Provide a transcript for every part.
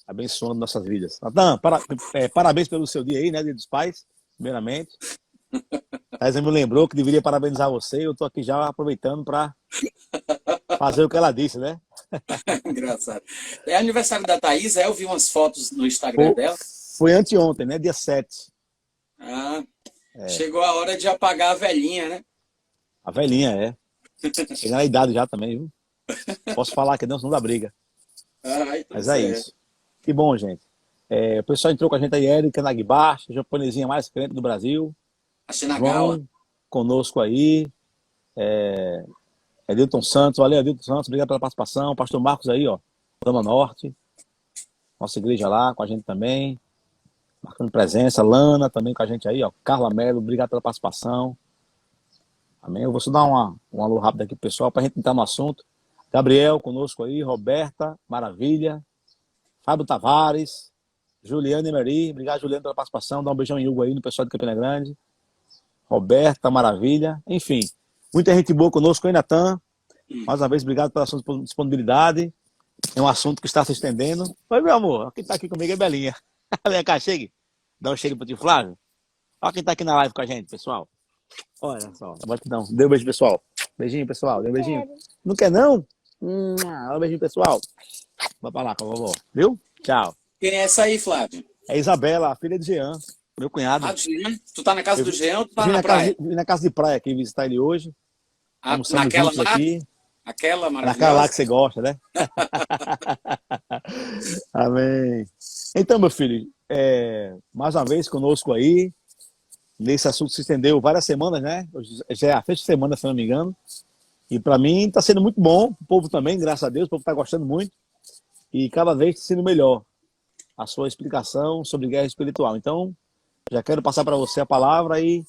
abençoando nossas vidas. Natan, parabéns pelo seu dia aí, né? Dia dos Pais, primeiramente. Thaisa me lembrou que deveria parabenizar você. Eu tô aqui já aproveitando para fazer o que ela disse, né? Engraçado. É aniversário da Thaís, eu vi umas fotos no Instagram Foi, dela. foi anteontem, né? Dia 7. Ah, É, chegou a hora de apagar a velhinha, né? a velhinha, é. Chegando na idade já também, viu? Posso falar que não, senão dá briga. Ai, tá Mas é certo. isso. Que bom, gente. O pessoal entrou com a gente aí, Érica Nagbashi, a japonesinha mais crente do Brasil. A Shinagawa. João, conosco aí. Edilton Santos, valeu, Edilton Santos, obrigado pela participação. Pastor Marcos aí, ó, Zona Norte, nossa igreja lá com a gente também, marcando presença. Lana também com a gente aí, ó. Carla Mello, obrigado pela participação. Amém. Eu vou só dar um alô rápido aqui pro pessoal para a gente entrar no assunto. Gabriel conosco aí, Roberta, maravilha. Fábio Tavares, Juliana Emery, obrigado, Juliana, pela participação. Dá um beijão em Hugo aí no pessoal de Campina Grande. Roberta, maravilha. Enfim, muita gente boa conosco aí, Natan. Mais uma vez, obrigado pela sua disponibilidade. É um assunto que está se estendendo. Oi, meu amor. Quem está aqui comigo é Belinha. Vem cá, chegue. Dá um chegue para o tio Flávio. Olha quem está aqui na live com a gente, pessoal. Olha só. Não. Dê um beijo, pessoal. Beijinho, pessoal. Dê um beijinho. Não quer, não? Olha um beijinho, pessoal. Vai para lá, por favor. Viu? Tchau. Quem é essa aí, Flávio? É Isabela, a filha de Jean, meu cunhado. Ah, do Jean? Tu tá na casa do Jean ou tu tá Vim na praia? vim na casa de praia aqui visitar ele hoje. Almoçamos Naquela juntos lá? aqui. Aquela Naquela lá maravilhosa? que você gosta, né? Amém. Então, meu filho, mais uma vez conosco aí. Nesse assunto se estendeu várias semanas, né? Já é a sexta semana, se não me engano. E para mim está sendo muito bom. O povo também, graças a Deus, o povo está gostando muito. E cada vez está sendo melhor a sua explicação sobre guerra espiritual. Então, já quero passar para você a palavra e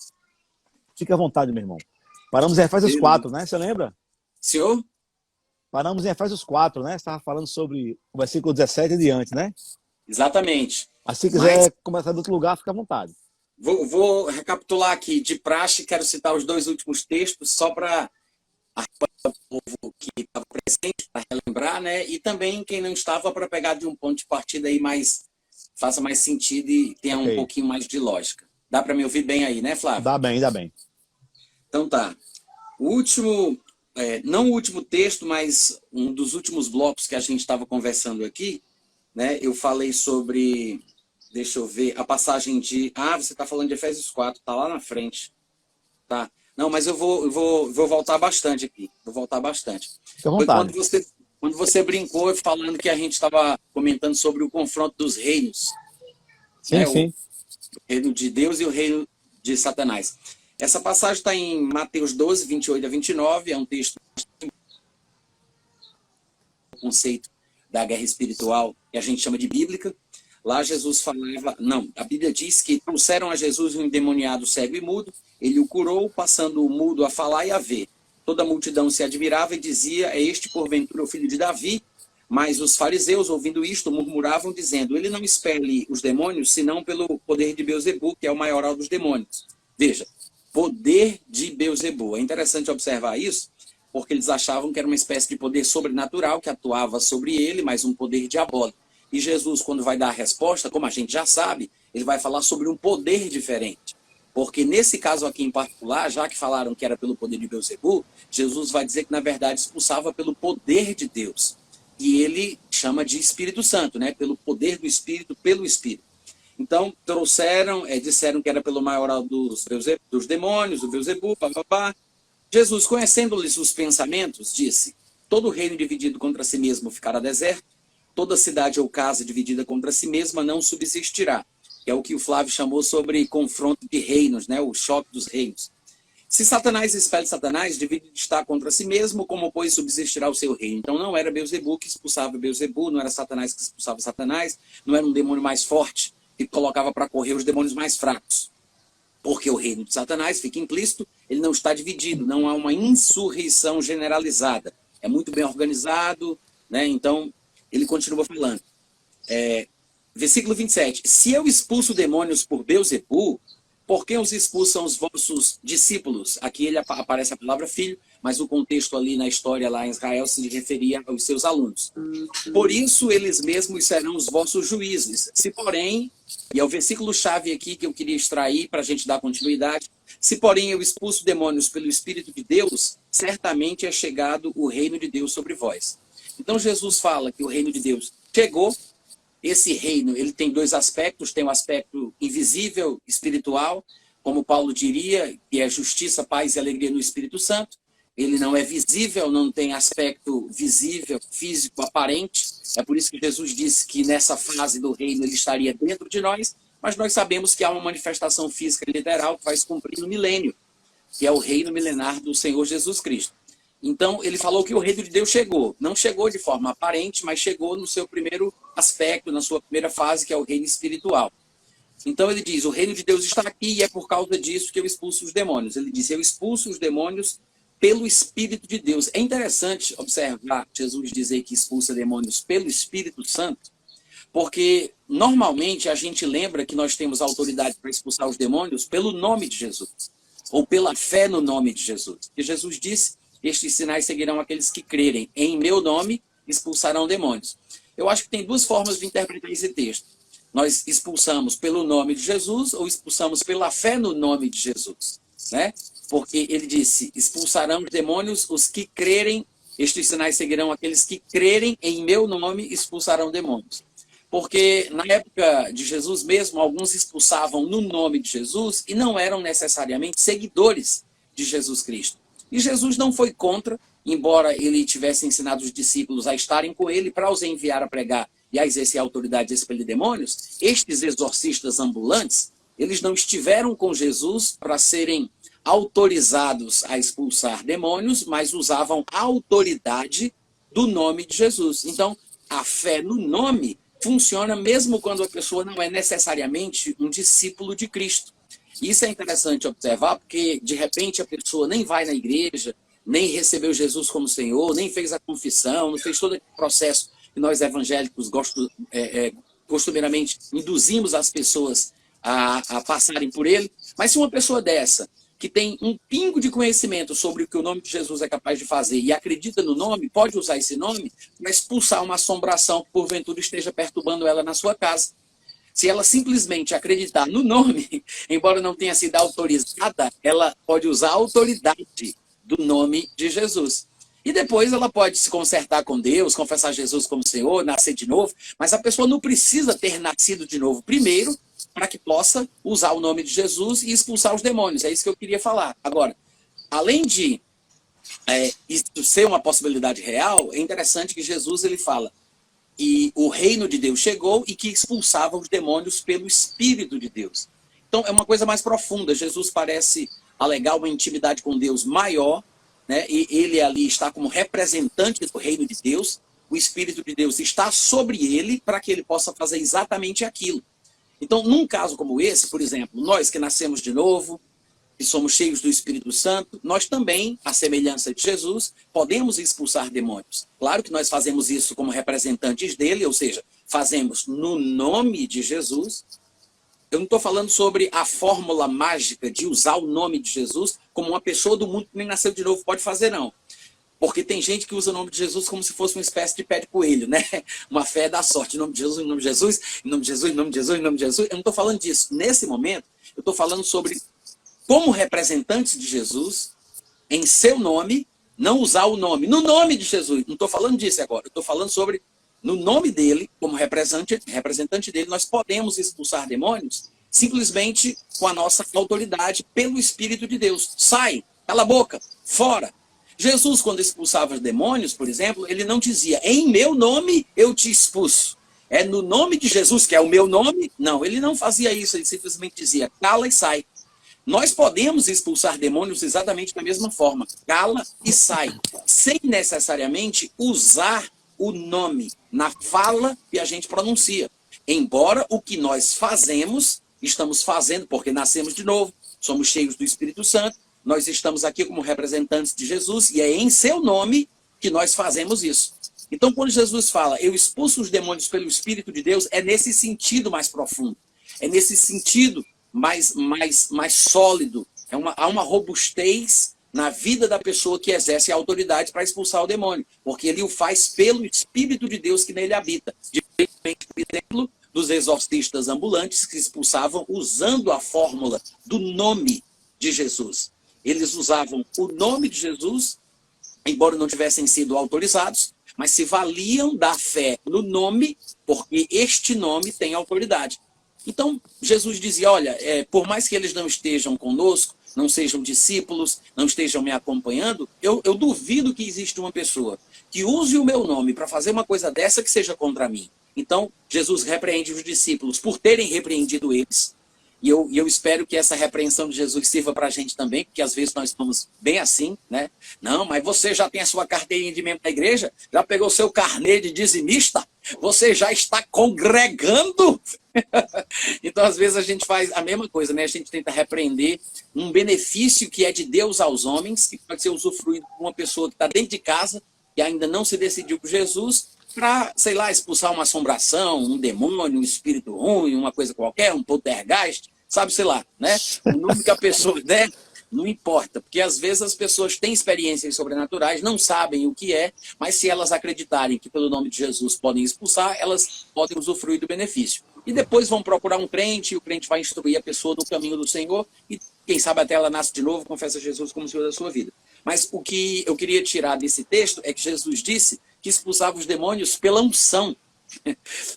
fique à vontade, meu irmão. Paramos em Efésios 4, né? Você lembra? Senhor? Paramos em Efésios 4, né? Você estava falando sobre o versículo 17 e diante, né? Exatamente. Mas se Mas quiser começar de outro lugar, fica à vontade. vou recapitular aqui. De praxe, quero citar os dois últimos textos, só para o povo que estava presente, para relembrar, né? E também quem não estava, para pegar de um ponto de partida aí mais, faça mais sentido e tenha um Ok. pouquinho mais de lógica. Dá para me ouvir bem aí, né, Flávio? Dá bem, dá bem. Então tá. O último, não o último texto, mas um dos últimos blocos que a gente estava conversando aqui, né? Eu falei sobre, deixa eu ver, a passagem de... Ah, você está falando de Efésios 4, tá lá na frente. Tá. Não, mas eu vou voltar bastante aqui. Vou voltar bastante. Fica à Foi vontade. quando você brincou falando que a gente estava comentando sobre o confronto dos reinos, Sim, né? O sim. reino de Deus e o reino de Satanás. Essa passagem está em Mateus 12, 28 a 29, é um texto do conceito da guerra espiritual que a gente chama de bíblica. Lá Jesus falava, não, a Bíblia diz que trouxeram a Jesus um endemoniado cego e mudo, ele o curou, passando o mudo a falar e a ver. Toda a multidão se admirava e dizia, é este porventura o filho de Davi? Mas os fariseus, ouvindo isto, murmuravam, dizendo, ele não expele os demônios, senão pelo poder de Beelzebu, que é o maioral dos demônios. Veja, poder de Beelzebu. É interessante observar isso, porque eles achavam que era uma espécie de poder sobrenatural que atuava sobre ele, mas um poder diabólico. E Jesus, quando vai dar a resposta, como a gente já sabe, ele vai falar sobre um poder diferente. Porque nesse caso aqui em particular, já que falaram que era pelo poder de Beelzebu, Jesus vai dizer que na verdade expulsava pelo poder de Deus. E ele chama de Espírito Santo, né? Pelo poder do Espírito, pelo Espírito. Então, trouxeram, disseram que era pelo maioral dos demônios, do Beelzebu, papapá. Jesus, conhecendo-lhes os pensamentos, disse, todo reino dividido contra si mesmo ficará deserto, toda cidade ou casa dividida contra si mesma não subsistirá. É o que o Flávio chamou sobre confronto de reinos, né? O choque dos reinos. Se Satanás expele Satanás, divide está contra si mesmo, como pois subsistirá o seu reino. Então não era Beelzebu que expulsava Beelzebu, não era Satanás que expulsava Satanás, não era um demônio mais forte que colocava para correr os demônios mais fracos. Porque o reino de Satanás, fica implícito, ele não está dividido, não há uma insurreição generalizada. É muito bem organizado, né? Então, ele continua falando. Versículo 27. Se eu expulso demônios por Beelzebu, por que os expulsam os vossos discípulos? Aqui aparece a palavra filho, mas o contexto ali na história lá em Israel se referia aos seus alunos. Por isso eles mesmos serão os vossos juízes. Se porém, e é o versículo-chave aqui que eu queria extrair para a gente dar continuidade, se porém eu expulso demônios pelo Espírito de Deus, certamente é chegado o reino de Deus sobre vós. Então Jesus fala que o reino de Deus chegou. Esse reino, ele tem dois aspectos, tem um aspecto invisível, espiritual, como Paulo diria, que é justiça, paz e alegria no Espírito Santo. Ele não é visível, não tem aspecto visível, físico, aparente. É por isso que Jesus disse que nessa fase do reino ele estaria dentro de nós, mas nós sabemos que há uma manifestação física literal que vai se cumprir no milênio, que é o reino milenar do Senhor Jesus Cristo. Então, ele falou que o reino de Deus chegou. Não chegou de forma aparente, mas chegou no seu primeiro aspecto, na sua primeira fase, que é o reino espiritual. Então, ele diz, o reino de Deus está aqui e é por causa disso que eu expulso os demônios. Ele disse, eu expulso os demônios pelo Espírito de Deus. É interessante observar Jesus dizer que expulsa demônios pelo Espírito Santo, porque normalmente a gente lembra que nós temos autoridade para expulsar os demônios pelo nome de Jesus, ou pela fé no nome de Jesus. E Jesus disse, estes sinais seguirão aqueles que crerem. Em meu nome expulsarão demônios. Eu acho que tem duas formas de interpretar esse texto. Nós expulsamos pelo nome de Jesus ou expulsamos pela fé no nome de Jesus, né? Porque ele disse, expulsarão os demônios os que crerem, estes sinais seguirão aqueles que crerem em meu nome, expulsarão demônios. Porque na época de Jesus mesmo, alguns expulsavam no nome de Jesus e não eram necessariamente seguidores de Jesus Cristo. E Jesus não foi contra, embora ele tivesse ensinado os discípulos a estarem com ele para os enviar a pregar e a exercer a autoridade de expelir demônios, estes exorcistas ambulantes, eles não estiveram com Jesus para serem autorizados a expulsar demônios, mas usavam a autoridade do nome de Jesus. Então, a fé no nome funciona mesmo quando a pessoa não é necessariamente um discípulo de Cristo. Isso é interessante observar, porque de repente a pessoa nem vai na igreja, nem recebeu Jesus como Senhor, nem fez a confissão, não fez todo aquele processo que nós evangélicos costumeiramente induzimos as pessoas a passarem por ele. Mas se uma pessoa dessa, que tem um pingo de conhecimento sobre o que o nome de Jesus é capaz de fazer e acredita no nome, pode usar esse nome para expulsar uma assombração que porventura esteja perturbando ela na sua casa. Se ela simplesmente acreditar no nome, embora não tenha sido autorizada, ela pode usar a autoridade do nome de Jesus. E depois ela pode se consertar com Deus, confessar Jesus como Senhor, nascer de novo, mas a pessoa não precisa ter nascido de novo primeiro para que possa usar o nome de Jesus e expulsar os demônios. É isso que eu queria falar. Agora, além de isso ser uma possibilidade real, é interessante que Jesus ele fala e o reino de Deus chegou e que expulsava os demônios pelo Espírito de Deus. Então, é uma coisa mais profunda. Jesus parece alegar uma intimidade com Deus maior, né? E ele ali está como representante do reino de Deus. O Espírito de Deus está sobre ele para que ele possa fazer exatamente aquilo. Então, num caso como esse, por exemplo, nós que nascemos de novo, que somos cheios do Espírito Santo, nós também, à semelhança de Jesus, podemos expulsar demônios. Claro que nós fazemos isso como representantes dele, ou seja, fazemos no nome de Jesus. Eu não estou falando sobre a fórmula mágica de usar o nome de Jesus como uma pessoa do mundo que nem nasceu de novo pode fazer, não. Porque tem gente que usa o nome de Jesus como se fosse uma espécie de pé de coelho, né? Uma fé da sorte. Em nome de Jesus, em nome de Jesus, em nome de Jesus, em nome de Jesus, em nome de Jesus. Eu não estou falando disso. Nesse momento, eu estou falando sobre como representantes de Jesus, em seu nome, não usar o nome. No nome de Jesus. Não estou falando disso agora. Eu estou falando sobre, no nome dele, como representante dele, nós podemos expulsar demônios simplesmente com a nossa autoridade pelo Espírito de Deus. Sai, cala a boca, fora. Jesus, quando expulsava os demônios, por exemplo, ele não dizia, em meu nome eu te expulso. É no nome de Jesus, que é o meu nome? Não, ele não fazia isso, ele simplesmente dizia, cala e sai. Nós podemos expulsar demônios exatamente da mesma forma, cala e sai, sem necessariamente usar o nome na fala que a gente pronuncia. Embora o que nós fazemos, estamos fazendo porque nascemos de novo, somos cheios do Espírito Santo, nós estamos aqui como representantes de Jesus e é em seu nome que nós fazemos isso. Então, quando Jesus fala, eu expulso os demônios pelo Espírito de Deus, é nesse sentido mais profundo. É nesse sentido mais sólido. Há uma robustez na vida da pessoa que exerce a autoridade para expulsar o demônio, porque ele o faz pelo Espírito de Deus que nele habita. Diferentemente, por exemplo, dos exorcistas ambulantes que expulsavam usando a fórmula do nome de Jesus. Eles usavam o nome de Jesus, embora não tivessem sido autorizados, mas se valiam da fé no nome, porque este nome tem autoridade. Então, Jesus dizia, olha, por mais que eles não estejam conosco, não sejam discípulos, não estejam me acompanhando, eu duvido que exista uma pessoa que use o meu nome para fazer uma coisa dessa que seja contra mim. Então, Jesus repreende os discípulos por terem repreendido eles. E eu espero que essa repreensão de Jesus sirva para a gente também, porque às vezes nós estamos bem assim, né? Não, mas você já tem a sua carteirinha de membro da igreja? Já pegou seu carnê de dizimista? Você já está congregando? Então, às vezes, a gente faz a mesma coisa, né? A gente tenta repreender um benefício que é de Deus aos homens, que pode ser usufruído por uma pessoa que está dentro de casa, que ainda não se decidiu por Jesus, para, sei lá, expulsar uma assombração, um demônio, um espírito ruim, uma coisa qualquer, um poltergeist, sabe, sei lá, né? O nome que a pessoa der, não importa, porque às vezes as pessoas têm experiências sobrenaturais, não sabem o que é, mas se elas acreditarem que pelo nome de Jesus podem expulsar, elas podem usufruir do benefício. E depois vão procurar um crente, e o crente vai instruir a pessoa no caminho do Senhor, e quem sabe até ela nasce de novo, confessa Jesus como Senhor da sua vida. Mas o que eu queria tirar desse texto é que Jesus disse que expulsava os demônios pela unção,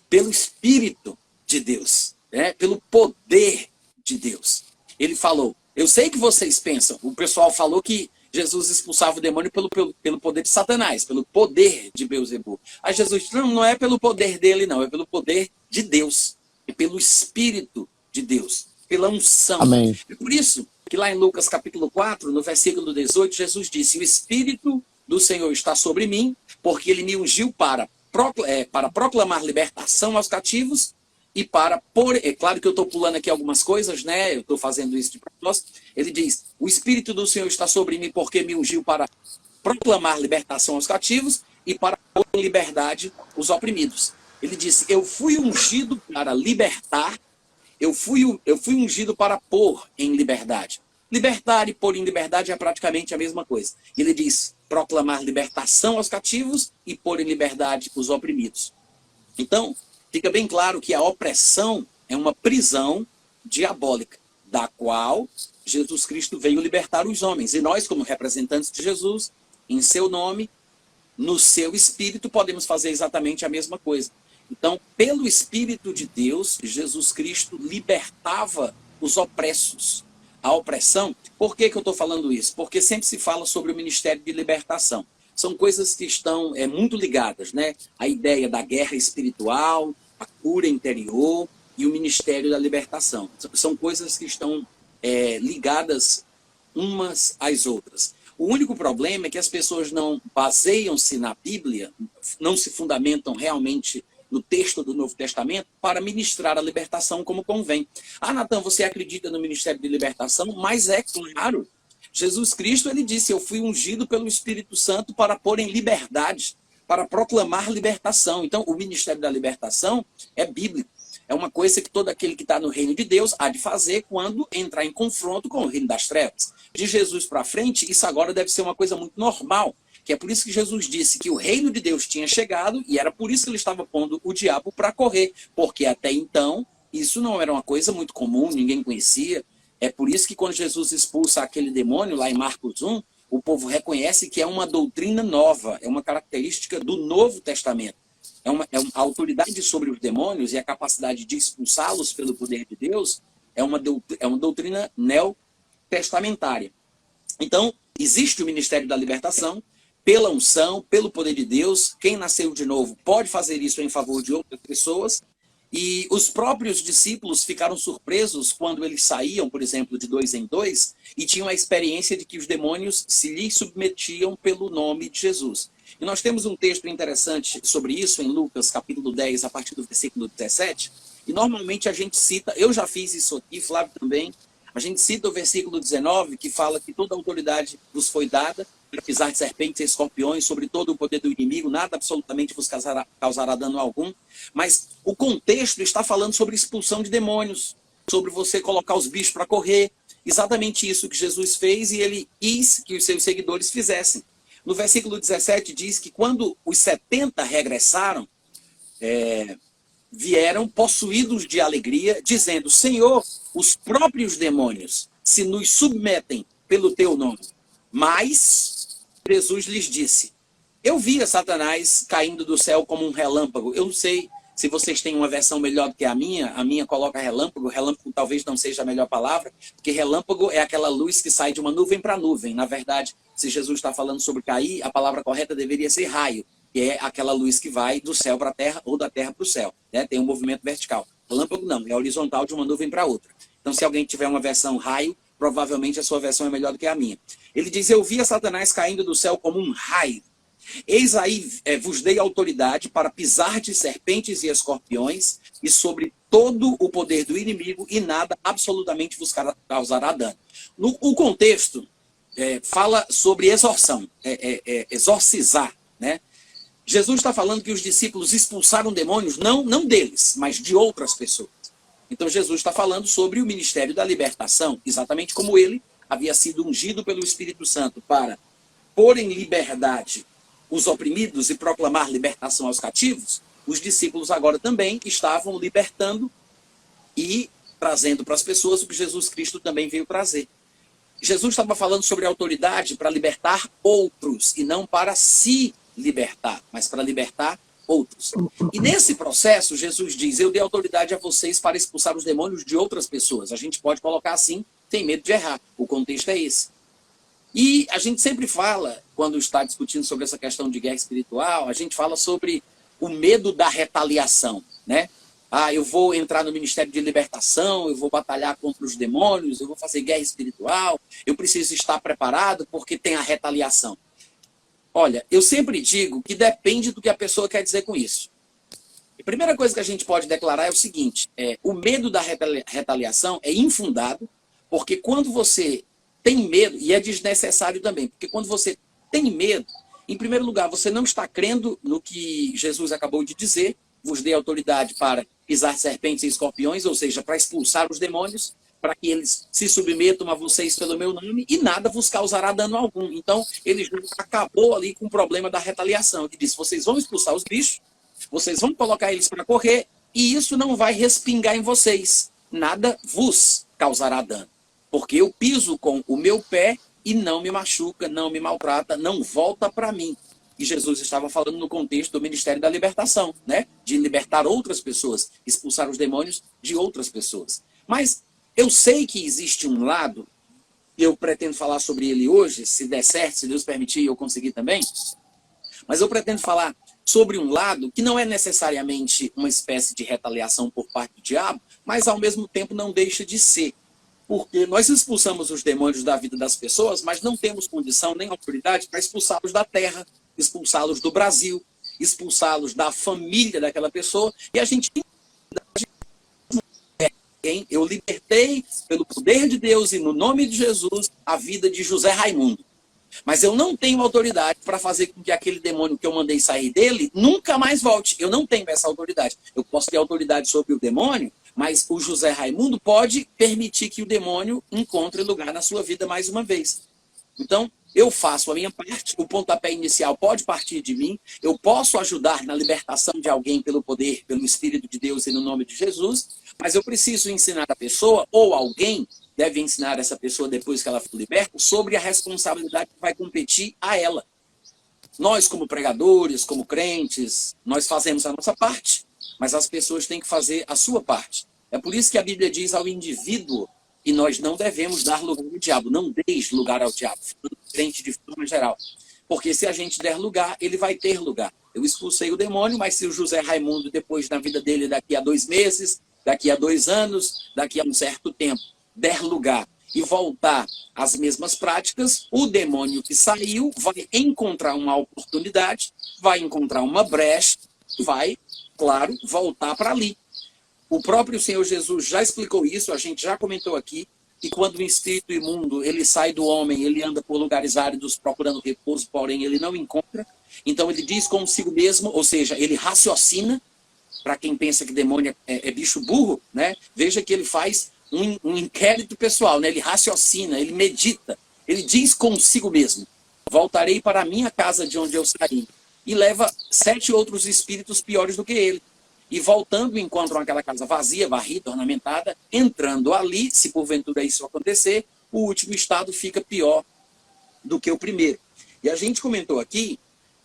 pelo Espírito de Deus, né? Pelo poder de Deus. Ele falou, eu sei que vocês pensam, o pessoal falou que Jesus expulsava o demônio pelo poder de Satanás, pelo poder de Beelzebul. Aí Jesus disse, não é pelo poder dele, não, é pelo poder de Deus, é pelo Espírito de Deus, pela unção. Amém. É por isso que lá em Lucas capítulo 4, no versículo 18, Jesus disse, o Espírito do Senhor está sobre mim, porque ele me ungiu para proclamar libertação aos cativos e para pôr... É claro que eu estou pulando aqui algumas coisas, né? Eu estou fazendo isso de propósito. Ele diz, o Espírito do Senhor está sobre mim, porque me ungiu para proclamar libertação aos cativos e para pôr em liberdade os oprimidos. Ele disse, eu fui ungido para libertar, eu fui ungido para pôr em liberdade. Libertar e pôr em liberdade é praticamente a mesma coisa. Ele diz, proclamar libertação aos cativos e pôr em liberdade os oprimidos. Então, fica bem claro que a opressão é uma prisão diabólica, da qual Jesus Cristo veio libertar os homens. E nós, como representantes de Jesus, em seu nome, no seu Espírito, podemos fazer exatamente a mesma coisa. Então, pelo Espírito de Deus, Jesus Cristo libertava os opressos. A opressão, por que eu estou falando isso? Porque sempre se fala sobre o ministério de libertação. São coisas que estão muito ligadas, né? A ideia da guerra espiritual, a cura interior e o ministério da libertação. São coisas que estão ligadas umas às outras. O único problema é que as pessoas não baseiam-se na Bíblia, não se fundamentam realmente no texto do Novo Testamento para ministrar a libertação como convém. Ah, Natan, você acredita no ministério de libertação? Mas é claro. Jesus Cristo, ele disse, eu fui ungido pelo Espírito Santo para pôr em liberdade, para proclamar libertação. Então, o ministério da libertação é bíblico. É uma coisa que todo aquele que está no reino de Deus há de fazer quando entrar em confronto com o reino das trevas. De Jesus para frente, isso agora deve ser uma coisa muito normal. Que é por isso que Jesus disse que o reino de Deus tinha chegado e era por isso que ele estava pondo o diabo para correr. Porque até então, isso não era uma coisa muito comum, ninguém conhecia. É por isso que quando Jesus expulsa aquele demônio, lá em Marcos 1, o povo reconhece que é uma doutrina nova, é uma característica do Novo Testamento. A autoridade sobre os demônios e a capacidade de expulsá-los pelo poder de Deus é uma doutrina neotestamentária. Então, existe o ministério da libertação, pela unção, pelo poder de Deus. Quem nasceu de novo pode fazer isso em favor de outras pessoas. E os próprios discípulos ficaram surpresos quando eles saíam, por exemplo, de 2 em 2, e tinham a experiência de que os demônios se lhes submetiam pelo nome de Jesus. E nós temos um texto interessante sobre isso em Lucas, capítulo 10, a partir do versículo 17. E normalmente a gente cita, eu já fiz isso aqui, Flávio também, a gente cita o versículo 19, que fala que toda autoridade vos foi dada, para pisar de serpentes e escorpiões, sobre todo o poder do inimigo, nada absolutamente vos causará dano algum. Mas o contexto está falando sobre expulsão de demônios, sobre você colocar os bichos para correr. exatamente isso que Jesus fez e ele quis que os seus seguidores fizessem. No versículo 17 diz que quando os 70 regressaram, vieram possuídos de alegria, dizendo: Senhor, os próprios demônios se nos submetem pelo teu nome. Mas Jesus lhes disse: eu via Satanás caindo do céu como um relâmpago. Eu não sei se vocês têm uma versão melhor do que a minha coloca relâmpago. Relâmpago talvez não seja a melhor palavra, porque relâmpago é aquela luz que sai de uma nuvem para nuvem. Na verdade, se Jesus está falando sobre cair, a palavra correta deveria ser raio, que é aquela luz que vai do céu para a terra ou da terra para o céu, né? Tem um movimento vertical. Relâmpago não, é horizontal de uma nuvem para outra. Então, se alguém tiver uma versão raio, provavelmente a sua versão é melhor do que a minha. Ele diz: eu via Satanás caindo do céu como um raio. Eis aí vos dei autoridade para pisar de serpentes e escorpiões e sobre todo o poder do inimigo, e nada absolutamente vos causará dano. O contexto fala sobre exorção, exorcizar, né? Jesus está falando que os discípulos expulsaram demônios, não deles, mas de outras pessoas. Então Jesus está falando sobre o ministério da libertação, exatamente como ele havia sido ungido pelo Espírito Santo para pôr em liberdade os oprimidos e proclamar libertação aos cativos. Os discípulos agora também estavam libertando e trazendo para as pessoas o que Jesus Cristo também veio trazer. Jesus estava falando sobre autoridade para libertar outros, e não para se libertar, mas para libertar outros. E nesse processo, Jesus diz: eu dei autoridade a vocês para expulsar os demônios de outras pessoas. A gente pode colocar assim, sem medo de errar. O contexto é esse. E a gente sempre fala, quando está discutindo sobre essa questão de guerra espiritual, a gente fala sobre o medo da retaliação, né? Eu vou entrar no ministério de libertação, eu vou batalhar contra os demônios, eu vou fazer guerra espiritual, eu preciso estar preparado porque tem a retaliação. Olha, eu sempre digo que depende do que a pessoa quer dizer com isso. A primeira coisa que a gente pode declarar é o seguinte: o medo da retaliação é infundado, porque quando você tem medo, e é desnecessário também, porque quando você tem medo, em primeiro lugar, você não está crendo no que Jesus acabou de dizer: vos dei autoridade para pisar serpentes e escorpiões, ou seja, para expulsar os demônios, para que eles se submetam a vocês pelo meu nome, e nada vos causará dano algum. Então, ele acabou ali com o problema da retaliação. Ele disse: vocês vão expulsar os bichos, vocês vão colocar eles para correr, e isso não vai respingar em vocês. Nada vos causará dano. Porque eu piso com o meu pé e não me machuca, não me maltrata, não volta para mim. E Jesus estava falando no contexto do ministério da libertação, né? De libertar outras pessoas, expulsar os demônios de outras pessoas. Mas eu sei que existe um lado, e eu pretendo falar sobre ele hoje, se der certo, se Deus permitir e eu conseguir também, mas eu pretendo falar sobre um lado que não é necessariamente uma espécie de retaliação por parte do diabo, mas ao mesmo tempo não deixa de ser. Porque nós expulsamos os demônios da vida das pessoas, mas não temos condição nem autoridade para expulsá-los da terra, expulsá-los do Brasil, expulsá-los da família daquela pessoa. E a gente tem eu libertei pelo poder de Deus e no nome de Jesus a vida de José Raimundo. Mas eu não tenho autoridade para fazer com que aquele demônio que eu mandei sair dele nunca mais volte. Eu não tenho essa autoridade. Eu posso ter autoridade sobre o demônio, mas o José Raimundo pode permitir que o demônio encontre lugar na sua vida mais uma vez. Então, eu faço a minha parte, o pontapé inicial pode partir de mim, eu posso ajudar na libertação de alguém pelo poder, pelo Espírito de Deus e no nome de Jesus, mas eu preciso ensinar a pessoa, ou alguém deve ensinar essa pessoa depois que ela for liberta, sobre a responsabilidade que vai competir a ela. Nós, como pregadores, como crentes, nós fazemos a nossa parte, mas as pessoas têm que fazer a sua parte. É por isso que a Bíblia diz ao indivíduo que nós não devemos dar lugar ao diabo, não deis lugar ao diabo, crente de forma geral. Porque se a gente der lugar, ele vai ter lugar. Eu expulsei o demônio, mas se o José Raimundo, depois na vida dele, daqui a 2 meses, daqui a 2 anos, daqui a um certo tempo, der lugar e voltar às mesmas práticas, o demônio que saiu vai encontrar uma oportunidade, vai encontrar uma brecha, vai, claro, voltar para ali. O próprio Senhor Jesus já explicou isso, a gente já comentou aqui, que quando o espírito imundo ele sai do homem, ele anda por lugares áridos procurando repouso, porém ele não encontra. Então ele diz consigo mesmo, ou seja, ele raciocina. Para quem pensa que demônio é bicho burro, né? Veja que ele faz um inquérito pessoal, né? Ele raciocina, ele medita, ele diz consigo mesmo: voltarei para a minha casa de onde eu saí. E leva 7 outros espíritos piores do que ele. E voltando, encontram aquela casa vazia, varrida, ornamentada. Entrando ali, se porventura isso acontecer, o último estado fica pior do que o primeiro. E a gente comentou aqui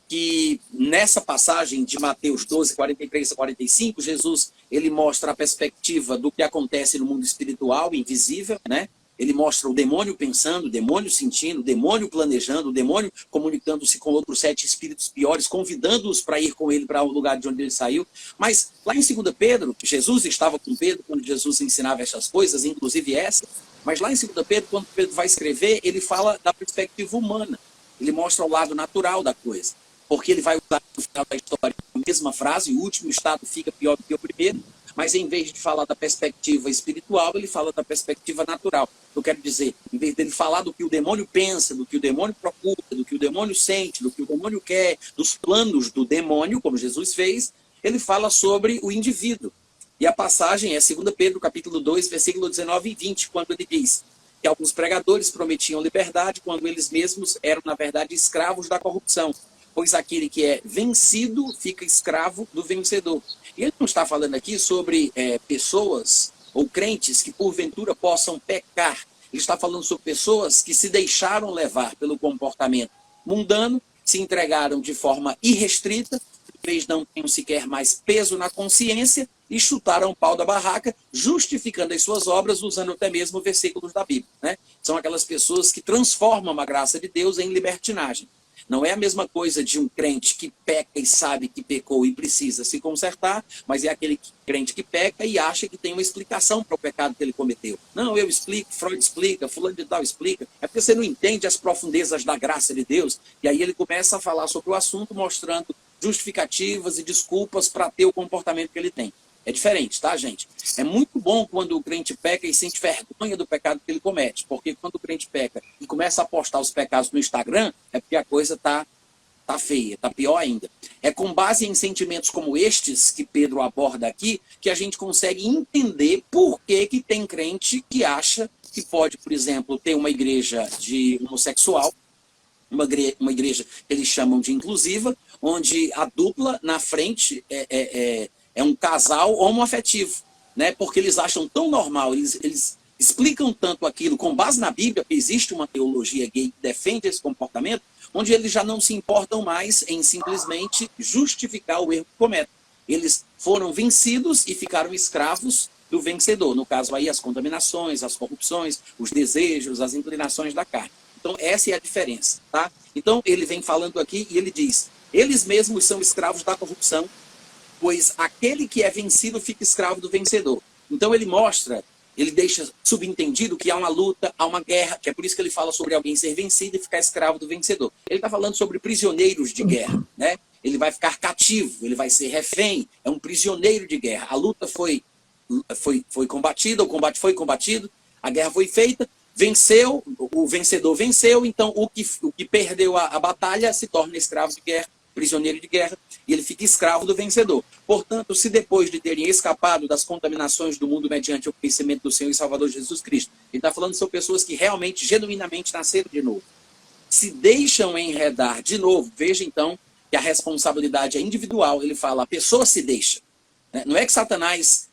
que nessa passagem de Mateus 12, 43 a 45, Jesus ele mostra a perspectiva do que acontece no mundo espiritual, invisível, né? Ele mostra o demônio pensando, o demônio sentindo, o demônio planejando, o demônio comunicando-se com outros 7 espíritos piores, convidando-os para ir com ele para o lugar de onde ele saiu. Mas lá em 2 Pedro, Jesus estava com Pedro quando Jesus ensinava essas coisas, inclusive essa. Mas lá em 2 Pedro, quando Pedro vai escrever, ele fala da perspectiva humana. Ele mostra o lado natural da coisa. Porque ele vai usar no final da história a mesma frase: o último estado fica pior do que o primeiro. Mas em vez de falar da perspectiva espiritual, ele fala da perspectiva natural. Eu quero dizer, em vez dele falar do que o demônio pensa, do que o demônio procura, do que o demônio sente, do que o demônio quer, dos planos do demônio, como Jesus fez, ele fala sobre o indivíduo. E a passagem é 2 Pedro, capítulo 2, versículo 19 e 20, quando ele diz que alguns pregadores prometiam liberdade quando eles mesmos eram, na verdade, escravos da corrupção. Pois aquele que é vencido fica escravo do vencedor. E ele não está falando aqui sobre pessoas ou crentes que porventura possam pecar. Ele está falando sobre pessoas que se deixaram levar pelo comportamento mundano, se entregaram de forma irrestrita, talvez não tenham sequer mais peso na consciência e chutaram o pau da barraca, justificando as suas obras, usando até mesmo versículos da Bíblia, né? São aquelas pessoas que transformam a graça de Deus em libertinagem. Não é a mesma coisa de um crente que peca e sabe que pecou e precisa se consertar, mas é aquele crente que peca e acha que tem uma explicação para o pecado que ele cometeu. Não, eu explico, Freud explica, fulano de tal explica. É porque você não entende as profundezas da graça de Deus. E aí ele começa a falar sobre o assunto, mostrando justificativas e desculpas para ter o comportamento que ele tem. É diferente, tá, gente? É muito bom quando o crente peca e sente vergonha do pecado que ele comete. Porque quando o crente peca e começa a postar os pecados no Instagram, é porque a coisa tá feia, tá pior ainda. É com base em sentimentos como estes que Pedro aborda aqui que a gente consegue entender por que tem crente que acha que pode, por exemplo, ter uma igreja de homossexual, uma igreja que eles chamam de inclusiva, onde a dupla na frente é um casal homoafetivo, né? Porque eles acham tão normal, eles explicam tanto aquilo com base na Bíblia, que existe uma teologia gay que defende esse comportamento, onde eles já não se importam mais em simplesmente justificar o erro que cometem. Eles foram vencidos e ficaram escravos do vencedor. No caso aí, as contaminações, as corrupções, os desejos, as inclinações da carne. Então, essa é a diferença, tá? Então, ele vem falando aqui e ele diz: eles mesmos são escravos da corrupção, pois aquele que é vencido fica escravo do vencedor. Então ele mostra, ele deixa subentendido que há uma luta, há uma guerra, que é por isso que ele fala sobre alguém ser vencido e ficar escravo do vencedor. Ele está falando sobre prisioneiros de guerra, né? Ele vai ficar cativo, ele vai ser refém, é um prisioneiro de guerra. A luta foi combatida, o combate foi combatido, a guerra foi feita, venceu, o vencedor venceu, então o que perdeu a batalha se torna escravo de guerra, prisioneiro de guerra, e ele fica escravo do vencedor. Portanto, se depois de terem escapado das contaminações do mundo mediante o conhecimento do Senhor e Salvador Jesus Cristo, ele está falando sobre pessoas que realmente, genuinamente nasceram de novo, se deixam enredar de novo. Veja então que a responsabilidade é individual. Ele fala, a pessoa se deixa, né? Não é que Satanás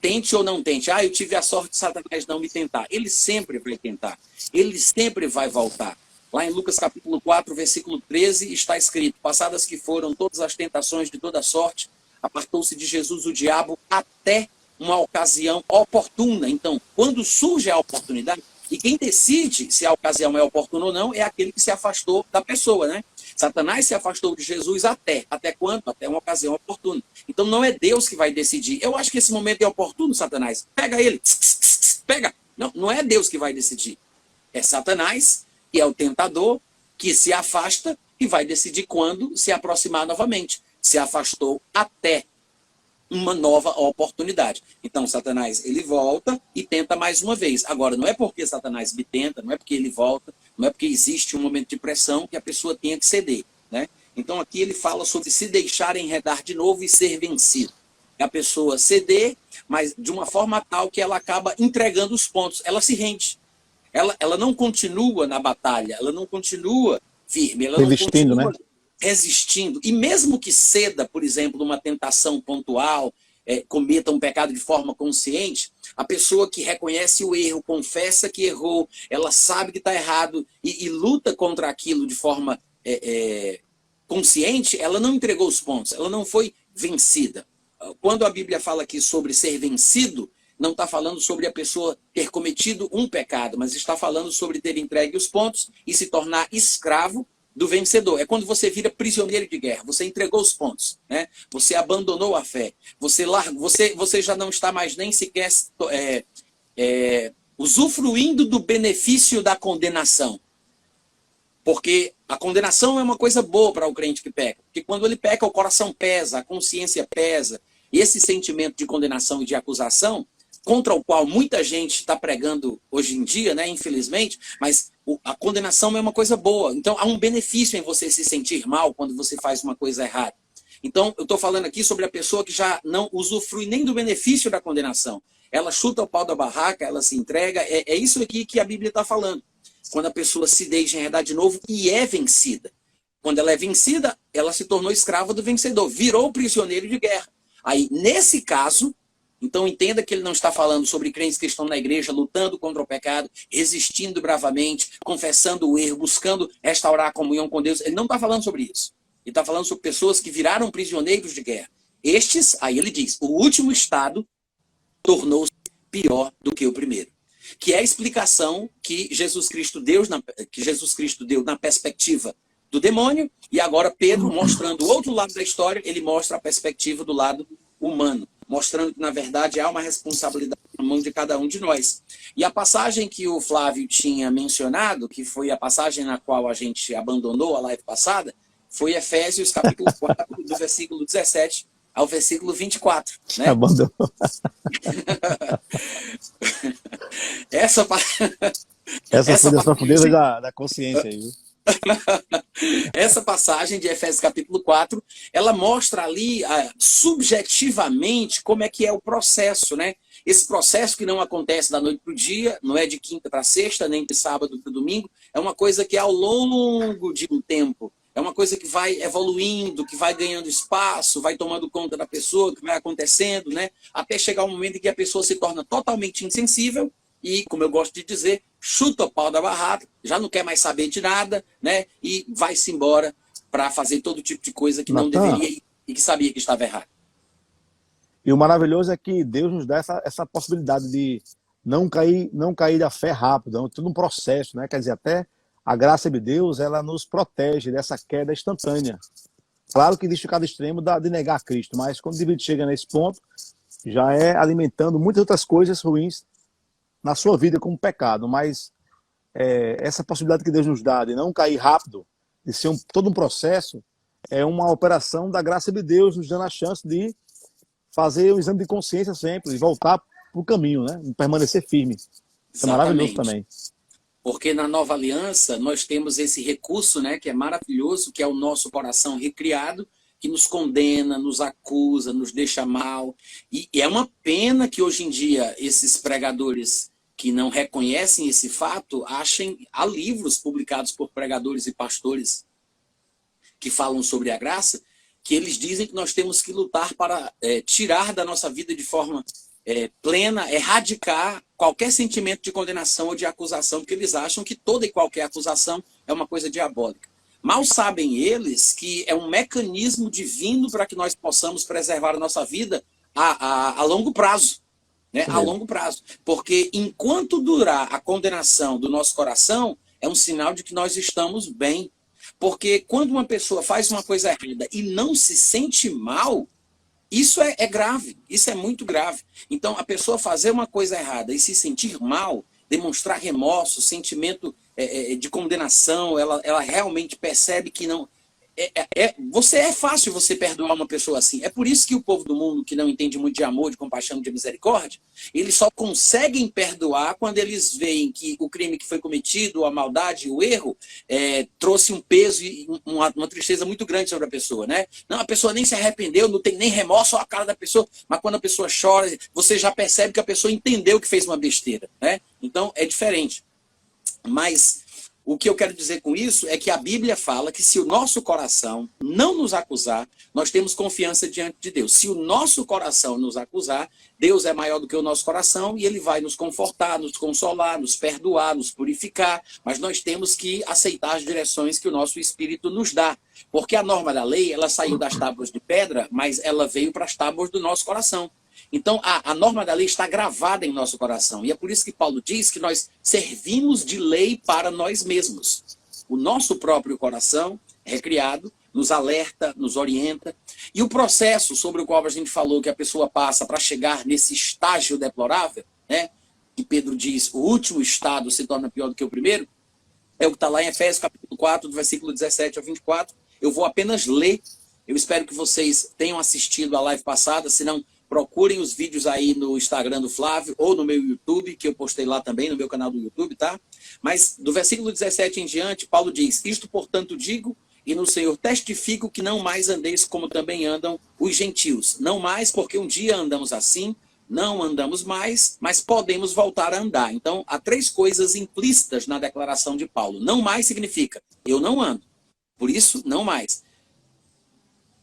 tente ou não tente. Eu tive a sorte de Satanás não me tentar. Ele sempre vai tentar, ele sempre vai voltar. Lá em Lucas capítulo 4, versículo 13, está escrito: passadas que foram todas as tentações de toda sorte, apartou-se de Jesus o diabo até uma ocasião oportuna. Então, quando surge a oportunidade, e quem decide se a ocasião é oportuna ou não é aquele que se afastou da pessoa, né? Satanás se afastou de Jesus até quando? Até uma ocasião oportuna. Então não é Deus que vai decidir. Eu acho que esse momento é oportuno, Satanás. Pega ele. Pega. Não é Deus que vai decidir. É Satanás, que é o tentador, que se afasta e vai decidir quando se aproximar novamente. Se afastou até uma nova oportunidade. Então, Satanás, ele volta e tenta mais uma vez. Agora, não é porque Satanás me tenta, não é porque ele volta, não é porque existe um momento de pressão que a pessoa tenha que ceder, né? Então, aqui ele fala sobre se deixar enredar de novo e ser vencido. a pessoa ceder, mas de uma forma tal que ela acaba entregando os pontos. Ela se rende. Ela não continua na batalha, ela não continua firme, ela não Resistindo, né? continua resistindo. E mesmo que ceda, por exemplo, numa tentação pontual, cometa um pecado de forma consciente, a pessoa que reconhece o erro, confessa que errou, ela sabe que está errado e luta contra aquilo de forma consciente, ela não entregou os pontos, ela não foi vencida. Quando a Bíblia fala aqui sobre ser vencido, não está falando sobre a pessoa ter cometido um pecado, mas está falando sobre ter entregue os pontos e se tornar escravo do vencedor. É quando você vira prisioneiro de guerra, você entregou os pontos, né? Você abandonou a fé, você já não está mais nem sequer usufruindo do benefício da condenação. Porque a condenação é uma coisa boa para o crente que peca. Porque quando ele peca, o coração pesa, a consciência pesa. E esse sentimento de condenação e de acusação, contra o qual muita gente está pregando hoje em dia, né, infelizmente, mas a condenação é uma coisa boa. Então, há um benefício em você se sentir mal quando você faz uma coisa errada. Então, eu estou falando aqui sobre a pessoa que já não usufrui nem do benefício da condenação. Ela chuta o pau da barraca, ela se entrega. É isso aqui que a Bíblia está falando. Quando a pessoa se deixa enredar de novo e é vencida. Quando ela é vencida, ela se tornou escrava do vencedor, virou prisioneiro de guerra. Aí, nesse caso, então entenda que ele não está falando sobre crentes que estão na igreja, lutando contra o pecado, resistindo bravamente, confessando o erro, buscando restaurar a comunhão com Deus. Ele não está falando sobre isso. Ele está falando sobre pessoas que viraram prisioneiros de guerra. Estes, aí ele diz, o último estado tornou-se pior do que o primeiro. Que é a explicação que Jesus Cristo deu na perspectiva do demônio, e agora Pedro, mostrando o outro lado da história, ele mostra a perspectiva do lado humano, mostrando que, na verdade, há uma responsabilidade na mão de cada um de nós. E a passagem que o Flávio tinha mencionado, que foi a passagem na qual a gente abandonou a live passada, foi Efésios capítulo 4, do versículo 17 ao versículo 24. Né? Abandonou. Essa foi das profundezas da consciência aí, viu? Essa passagem de Efésios capítulo 4, ela mostra ali subjetivamente como é que é o processo, né? Esse processo que não acontece da noite para o dia, não é de quinta para sexta, nem de sábado para domingo, é uma coisa que é ao longo de um tempo, é uma coisa que vai evoluindo, que vai ganhando espaço, vai tomando conta da pessoa, que vai acontecendo, né? Até chegar um momento em que a pessoa se torna totalmente insensível e, como eu gosto de dizer, chuta o pau da barraca, já não quer mais saber de nada, né? E vai-se embora para fazer todo tipo de coisa que não deveria e que sabia que estava errado. E o maravilhoso é que Deus nos dá essa possibilidade de não cair da fé rápido, é tudo um processo, né? Quer dizer, até a graça de Deus, ela nos protege dessa queda instantânea. Claro que existe cada extremo de negar Cristo, mas quando o indivíduo chega nesse ponto, já é alimentando muitas outras coisas ruins na sua vida como pecado, mas essa possibilidade que Deus nos dá de não cair rápido, de ser todo um processo, é uma operação da graça de Deus, nos dando a chance de fazer um exame de consciência sempre, e voltar para o caminho, né? Permanecer firme. Isso é maravilhoso também. Porque na nova aliança nós temos esse recurso, né, que é maravilhoso, que é o nosso coração recriado, que nos condena, nos acusa, nos deixa mal. E é uma pena que hoje em dia esses pregadores que não reconhecem esse fato, há livros publicados por pregadores e pastores que falam sobre a graça, que eles dizem que nós temos que lutar para tirar da nossa vida de forma plena, erradicar qualquer sentimento de condenação ou de acusação, porque eles acham que toda e qualquer acusação é uma coisa diabólica. Mal sabem eles que é um mecanismo divino para que nós possamos preservar a nossa vida a longo prazo. Né? A longo prazo. Porque enquanto durar a condenação do nosso coração, é um sinal de que nós estamos bem. Porque quando uma pessoa faz uma coisa errada e não se sente mal, isso é grave, isso é muito grave. Então, a pessoa fazer uma coisa errada e se sentir mal, demonstrar remorso, sentimento de condenação, ela realmente percebe que não... Você é fácil você perdoar uma pessoa assim. É por isso que o povo do mundo, que não entende muito de amor, de compaixão, de misericórdia, eles só conseguem perdoar quando eles veem que o crime que foi cometido, a maldade, o erro, trouxe um peso e uma tristeza muito grande sobre a pessoa, né? Não, a pessoa nem se arrependeu, não tem nem remorso, olha a cara da pessoa, mas quando a pessoa chora, você já percebe que a pessoa entendeu que fez uma besteira, né? Então, é diferente. Mas o que eu quero dizer com isso é que a Bíblia fala que se o nosso coração não nos acusar, nós temos confiança diante de Deus. Se o nosso coração nos acusar, Deus é maior do que o nosso coração e Ele vai nos confortar, nos consolar, nos perdoar, nos purificar. Mas nós temos que aceitar as direções que o nosso Espírito nos dá. Porque a norma da lei, ela saiu das tábuas de pedra, mas ela veio para as tábuas do nosso coração. Então, a norma da lei está gravada em nosso coração. E é por isso que Paulo diz que nós servimos de lei para nós mesmos. O nosso próprio coração, recriado, nos alerta, nos orienta. E o processo sobre o qual a gente falou que a pessoa passa para chegar nesse estágio deplorável, né, que Pedro diz, o último estado se torna pior do que o primeiro, é o que está lá em Efésios capítulo 4, do versículo 17 ao 24. Eu vou apenas ler. Eu espero que vocês tenham assistido a live passada, se não, procurem os vídeos aí no Instagram do Flávio ou no meu YouTube, que eu postei lá também, no meu canal do YouTube, tá? Mas do versículo 17 em diante, Paulo diz, isto, portanto, digo, e no Senhor testifico que não mais andeis como também andam os gentios. Não mais, porque um dia andamos assim, não andamos mais, mas podemos voltar a andar. Então, há três coisas implícitas na declaração de Paulo. Não mais significa, eu não ando. Por isso, não mais.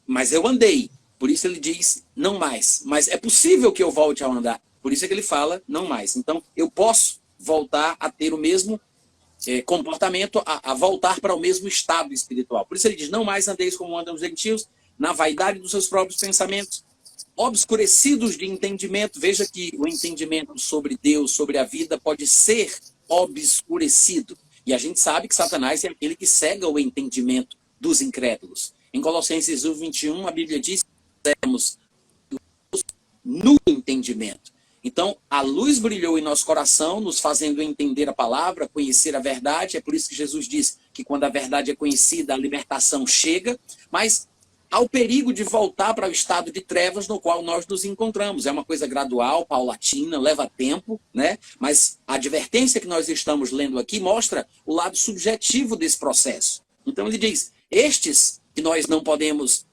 Mas eu andei. Por isso ele diz, não mais. Mas é possível que eu volte a andar. Por isso é que ele fala, não mais. Então, eu posso voltar a ter o mesmo comportamento, a voltar para o mesmo estado espiritual. Por isso ele diz, não mais andeis como andam os gentios, na vaidade dos seus próprios pensamentos, obscurecidos de entendimento. Veja que o entendimento sobre Deus, sobre a vida, pode ser obscurecido. E a gente sabe que Satanás é aquele que cega o entendimento dos incrédulos. Em Colossenses 1:21, a Bíblia diz temos no entendimento. Então, a luz brilhou em nosso coração, nos fazendo entender a palavra, conhecer a verdade. É por isso que Jesus diz que quando a verdade é conhecida, a libertação chega. Mas há o perigo de voltar para o estado de trevas no qual nós nos encontramos. É uma coisa gradual, paulatina, leva tempo, né? Mas a advertência que nós estamos lendo aqui mostra o lado subjetivo desse processo. Então ele diz, estes que nós não podemos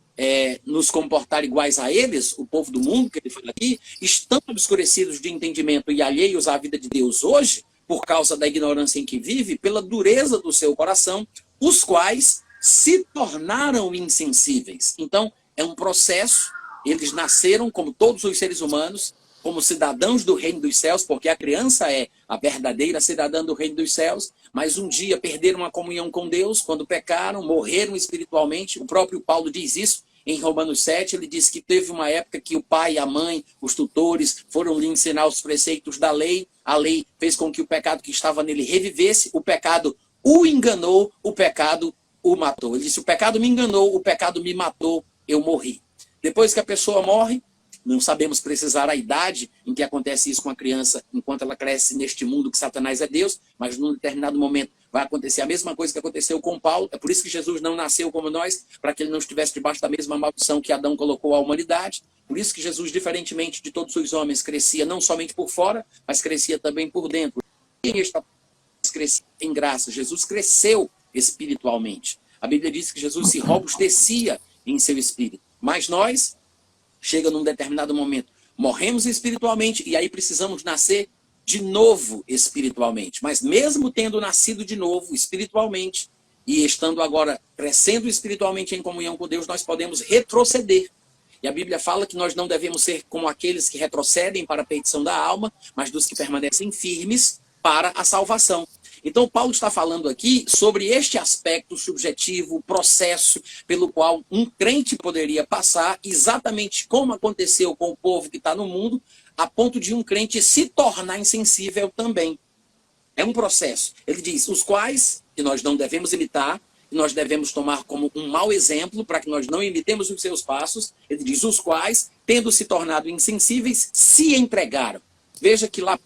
nos comportar iguais a eles, o povo do mundo, que ele fala aqui, estão obscurecidos de entendimento e alheios à vida de Deus hoje, por causa da ignorância em que vive, pela dureza do seu coração, os quais se tornaram insensíveis. Então, é um processo, eles nasceram como todos os seres humanos, como cidadãos do reino dos céus, porque a criança é a verdadeira cidadã do reino dos céus, mas um dia perderam a comunhão com Deus, quando pecaram, morreram espiritualmente. O próprio Paulo diz isso em Romanos 7, ele diz que teve uma época que o pai, a mãe, os tutores foram lhe ensinar os preceitos da lei, a lei fez com que o pecado que estava nele revivesse, o pecado o enganou, o pecado o matou. Ele disse, o pecado me enganou, o pecado me matou, eu morri. Depois que a pessoa morre, não sabemos precisar a idade em que acontece isso com a criança, enquanto ela cresce neste mundo que Satanás é Deus, mas num determinado momento vai acontecer a mesma coisa que aconteceu com Paulo. É por isso que Jesus não nasceu como nós, para que ele não estivesse debaixo da mesma maldição que Adão colocou à humanidade. Por isso que Jesus, diferentemente de todos os homens, crescia não somente por fora, mas crescia também por dentro. Quem está crescia em graça? Jesus cresceu espiritualmente. A Bíblia diz que Jesus se robustecia em seu espírito. Mas nós, chega num determinado momento, morremos espiritualmente e aí precisamos nascer de novo espiritualmente. Mas mesmo tendo nascido de novo espiritualmente e estando agora crescendo espiritualmente em comunhão com Deus, nós podemos retroceder. E a Bíblia fala que nós não devemos ser como aqueles que retrocedem para a perdição da alma, mas dos que permanecem firmes para a salvação. Então, Paulo está falando aqui sobre este aspecto subjetivo, processo pelo qual um crente poderia passar, exatamente como aconteceu com o povo que está no mundo, a ponto de um crente se tornar insensível também. É um processo. Ele diz, os quais, que nós não devemos imitar, que nós devemos tomar como um mau exemplo, para que nós não imitemos os seus passos. Ele diz, os quais, tendo se tornado insensíveis, se entregaram. Veja que lá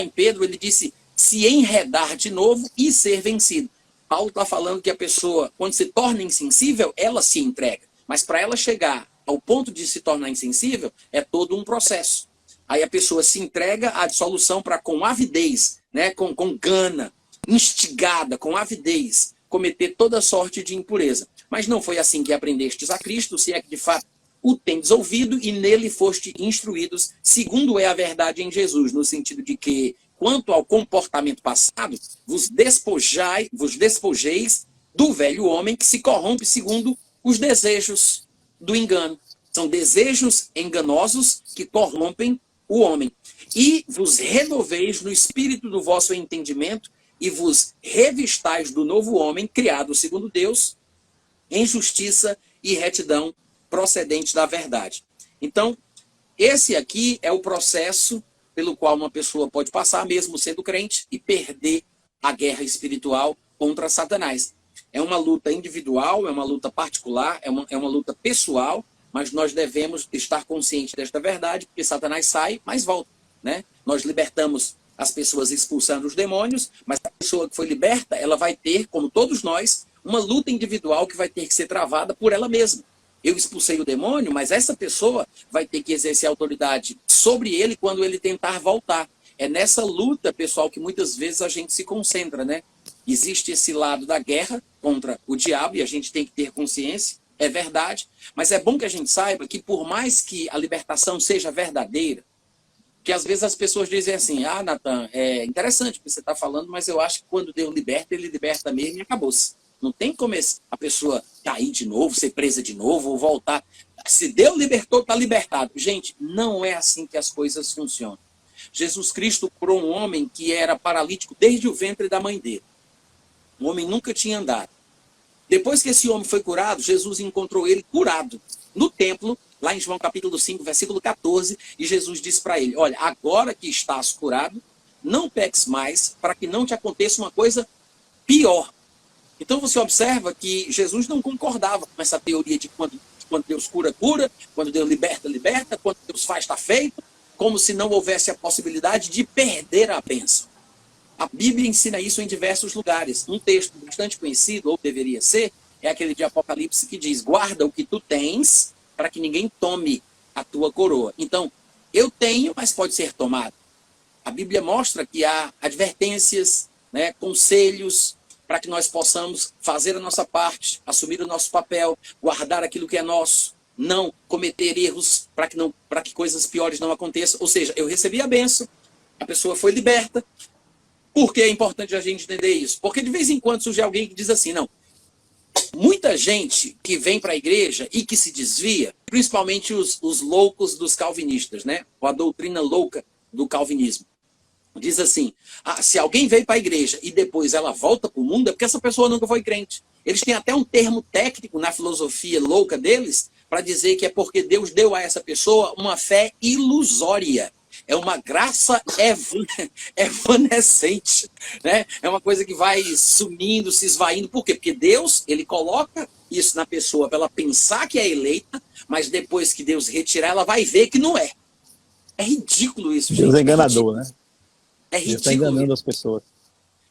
em Pedro, ele disse, se enredar de novo e ser vencido. Paulo está falando que a pessoa, quando se torna insensível, ela se entrega. Mas para ela chegar ao ponto de se tornar insensível, é todo um processo. Aí a pessoa se entrega à dissolução para, com avidez, né, com gana, instigada, com avidez, cometer toda sorte de impureza. Mas não foi assim que aprendestes a Cristo, se é que de fato o tendes ouvido e nele foste instruídos, segundo é a verdade em Jesus, no sentido de que, quanto ao comportamento passado, vos despojeis do velho homem que se corrompe segundo os desejos do engano. São desejos enganosos que corrompem o homem. E vos renoveis no espírito do vosso entendimento e vos revistais do novo homem, criado segundo Deus, em justiça e retidão procedente da verdade. Então, esse aqui é o processo pelo qual uma pessoa pode passar, mesmo sendo crente, e perder a guerra espiritual contra Satanás. É uma luta individual, é uma luta particular, é uma luta pessoal, mas nós devemos estar conscientes desta verdade, porque Satanás sai, mas volta, né? Nós libertamos as pessoas expulsando os demônios, mas a pessoa que foi liberta, ela vai ter, como todos nós, uma luta individual que vai ter que ser travada por ela mesma. Eu expulsei o demônio, mas essa pessoa vai ter que exercer autoridade sobre ele quando ele tentar voltar. É nessa luta, pessoal, que muitas vezes a gente se concentra, né? Existe esse lado da guerra contra o diabo e a gente tem que ter consciência, é verdade. Mas é bom que a gente saiba que por mais que a libertação seja verdadeira, que às vezes as pessoas dizem assim, ah, Natan, é interessante o que você está falando, mas eu acho que quando Deus liberta, ele liberta mesmo e acabou-se. Não tem como a pessoa cair de novo, ser presa de novo ou voltar. Se Deus libertou, está libertado. Gente, não é assim que as coisas funcionam. Jesus Cristo curou um homem que era paralítico desde o ventre da mãe dele. O homem nunca tinha andado. Depois que esse homem foi curado, Jesus encontrou ele curado no templo, lá em João capítulo 5, versículo 14, e Jesus disse para ele, olha, agora que estás curado, não peques mais, para que não te aconteça uma coisa pior. Então você observa que Jesus não concordava com essa teoria de quando Deus cura, cura, quando Deus liberta, liberta, quando Deus faz, está feito, como se não houvesse a possibilidade de perder a bênção. A Bíblia ensina isso em diversos lugares. Um texto bastante conhecido, ou deveria ser, é aquele de Apocalipse que diz, guarda o que tu tens, para que ninguém tome a tua coroa. Então, eu tenho, mas pode ser tomado. A Bíblia mostra que há advertências, né, conselhos, para que nós possamos fazer a nossa parte, assumir o nosso papel, guardar aquilo que é nosso, não cometer erros para que coisas piores não aconteçam. Ou seja, eu recebi a bênção, a pessoa foi liberta. Por que é importante a gente entender isso? Porque de vez em quando surge alguém que diz assim, não, muita gente que vem para a igreja e que se desvia, principalmente os loucos dos calvinistas, né? Ou a doutrina louca do calvinismo. Diz assim, se alguém veio para a igreja e depois ela volta para o mundo, é porque essa pessoa nunca foi crente. Eles têm até um termo técnico na filosofia louca deles para dizer que é porque Deus deu a essa pessoa uma fé ilusória. É uma graça evanescente, né? É uma coisa que vai sumindo, se esvaindo. Por quê? Porque Deus, ele coloca isso na pessoa para ela pensar que é eleita, mas depois que Deus retirar, ela vai ver que não é. É ridículo isso, gente. Deus é enganador, né? É Deus está ridículo. enganando as pessoas.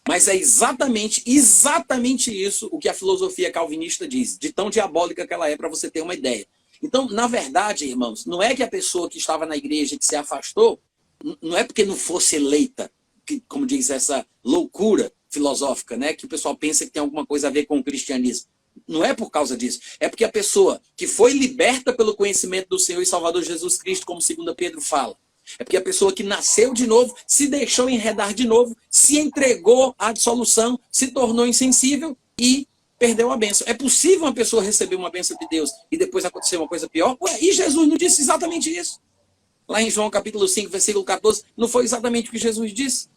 Mas é exatamente isso o que a filosofia calvinista diz, de tão diabólica que ela é, para você ter uma ideia. Então, na verdade, irmãos, não é que a pessoa que estava na igreja que se afastou, não é porque não fosse eleita, que, como diz essa loucura filosófica, né, que o pessoal pensa que tem alguma coisa a ver com o cristianismo. Não é por causa disso. É porque a pessoa que foi liberta pelo conhecimento do Senhor e Salvador Jesus Cristo, como 2 Pedro fala, é porque a pessoa que nasceu de novo, se deixou enredar de novo, se entregou à dissolução, se tornou insensível e perdeu a bênção. É possível uma pessoa receber uma bênção de Deus e depois acontecer uma coisa pior? Ué, e Jesus não disse exatamente isso? Lá em João capítulo 5, versículo 14, não foi exatamente o que Jesus disse?